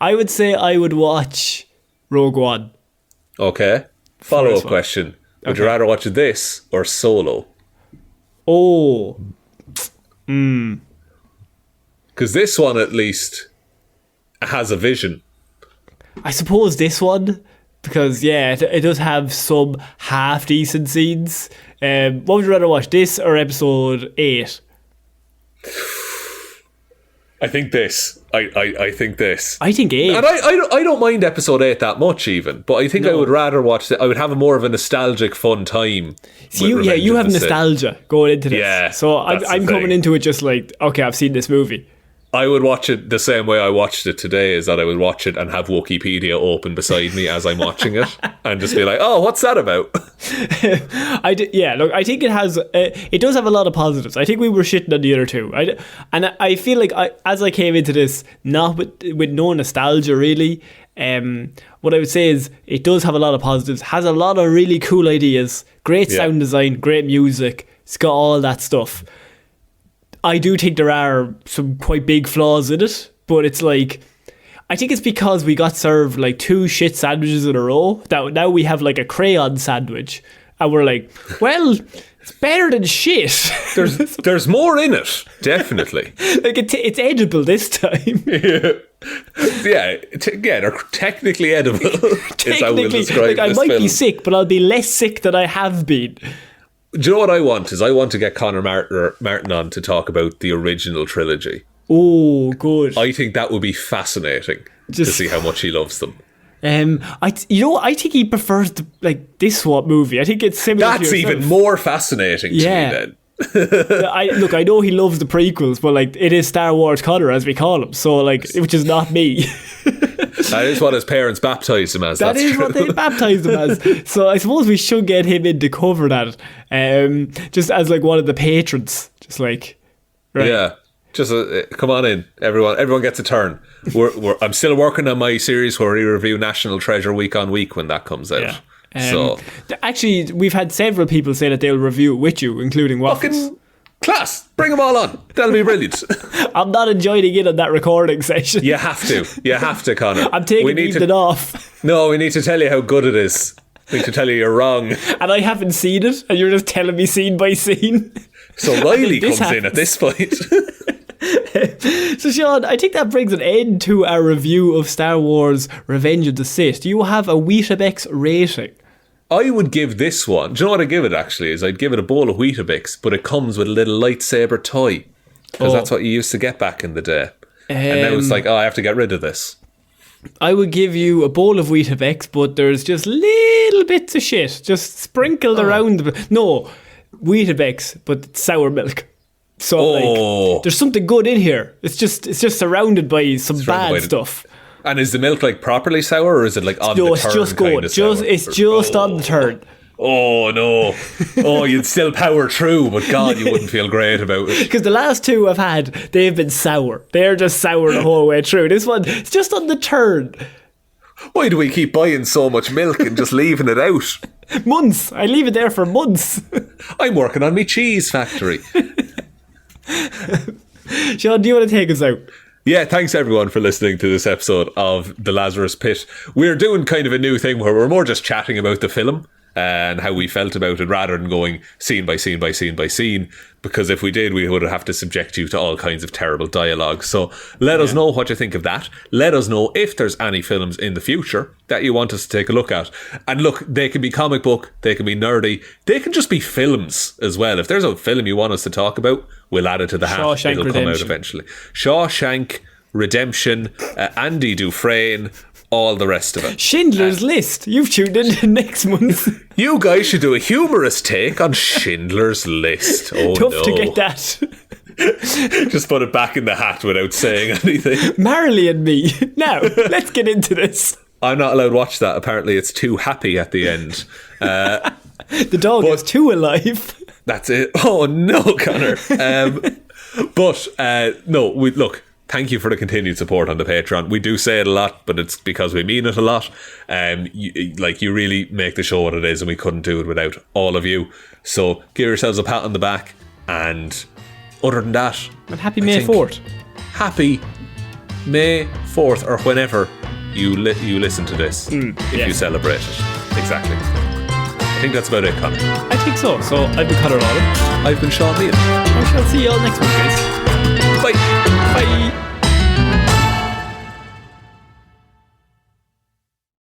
I would say I would watch Rogue One. Okay. Follow-up question: would you rather watch this or Solo? Oh, because this one at least has a vision. I suppose this one, because it does have some half decent scenes. What would you rather watch, this or episode 8? I think this. I think this. I think 8. And I don't mind episode 8 that much even, but I think I would rather watch it. I would have a more of a nostalgic fun time. So you have nostalgia going into this. Yeah. So I'm coming into it just like, okay, I've seen this movie. I would watch it the same way I watched it today, is that I would watch it and have Wikipedia open beside me as I'm watching it and just be like, oh, what's that about? I think it does have a lot of positives. I think we were shitting on the other two. I feel like as I came into this, not with no nostalgia really, what I would say is it does have a lot of positives, has a lot of really cool ideas, great sound design, great music, it's got all that stuff. I do think there are some quite big flaws in it, but it's like, I think it's because we got served like 2 shit sandwiches in a row that now we have like a crayon sandwich, and we're like, well, it's better than shit. There's more in it, definitely. Like it's edible this time. Yeah, they're technically edible. Is how we'll describe like, I this might film. be sick, but I'll be less sick than I have been. Do you know what I want? I want to get Conor Martin on to talk about the original trilogy. Oh, good. I think that would be fascinating to see how much he loves them. I think he prefers this movie. I think it's similar. That's even more fascinating to me then. I know he loves the prequels, but like it is Star Wars Conor, as we call him, so like, which is not me. That is what his parents baptised him as. That is true. What they baptised him as. So I suppose we should get him in to cover that, just as like one of the patrons, just like, right? Yeah, just come on in, everyone. Everyone gets a turn. I'm still working on my series where we review National Treasure week on week when that comes out. Yeah. Actually, we've had several people say that they'll review it with you, including Waffles. Fucking class, bring them all on. That'll be brilliant. I'm not joining in on that recording session. You have to, Conor. I'm taking the evening off. No, we need to tell you how good it is. We need to tell you you're wrong. And I haven't seen it, and you're just telling me scene by scene. So Riley comes in at this point. So Shaun, I think that brings an end to our review of Star Wars Revenge of the Sith. Do you have a Weetabix rating? I would give this one, do you know what I'd give it actually is? I'd give it a bowl of Weetabix, but it comes with a little lightsaber toy, because that's what you used to get back in the day. And now it's like, I have to get rid of this. I would give you a bowl of Weetabix, but there's just little bits of shit just sprinkled around. No, Weetabix, but sour milk. So like, there's something good in here. It's just surrounded by some bad stuff. And is the milk like properly sour, or is it like on the turn? No, it's just good. It's just on the turn. Oh no! Oh, you'd still power through, but God, you wouldn't feel great about it. Because the last 2 I've had, they've been sour. They're just sour the whole way through. This one, it's just on the turn. Why do we keep buying so much milk and just leaving it out? Months. I leave it there for months. I'm working on my cheese factory. Shaun, do you want to take us out? Yeah, thanks everyone for listening to this episode of The Lazarus Pit. We're doing kind of a new thing where we're more just chatting about the film and how we felt about it, rather than going scene by scene by scene by scene, because if we did, we would have to subject you to all kinds of terrible dialogue. So let us know what you think of that. Let us know if there's any films in the future that you want us to take a look at. And look, they can be comic book, they can be nerdy, they can just be films as well. If there's a film you want us to talk about, we'll add it to the hat. Shawshank It'll Redemption. come out eventually. Shawshank Redemption, Andy Dufresne, all the rest of it. Schindler's List. You've tuned in next month. You guys should do a humorous take on Schindler's List. Oh, Tough no. to get that. Just put it back in the hat without saying anything. Marley and Me. Now, let's get into this. I'm not allowed to watch that. Apparently it's too happy at the end. The dog is too alive. That's it. Oh no, Conor. No, look, thank you for the continued support on the Patreon. We do say it a lot, but it's because we mean it a lot. You really make the show what it is, and we couldn't do it without all of you. So give yourselves a pat on the back, and other than that, And happy May 4th. Happy May 4th, or whenever you listen to this, if you celebrate it. Exactly. I think that's about it, Conor. I think so. So I've been Conor Lawler. I've been Shaun Chuck. I shall see you all next week, guys. Bye. Bye.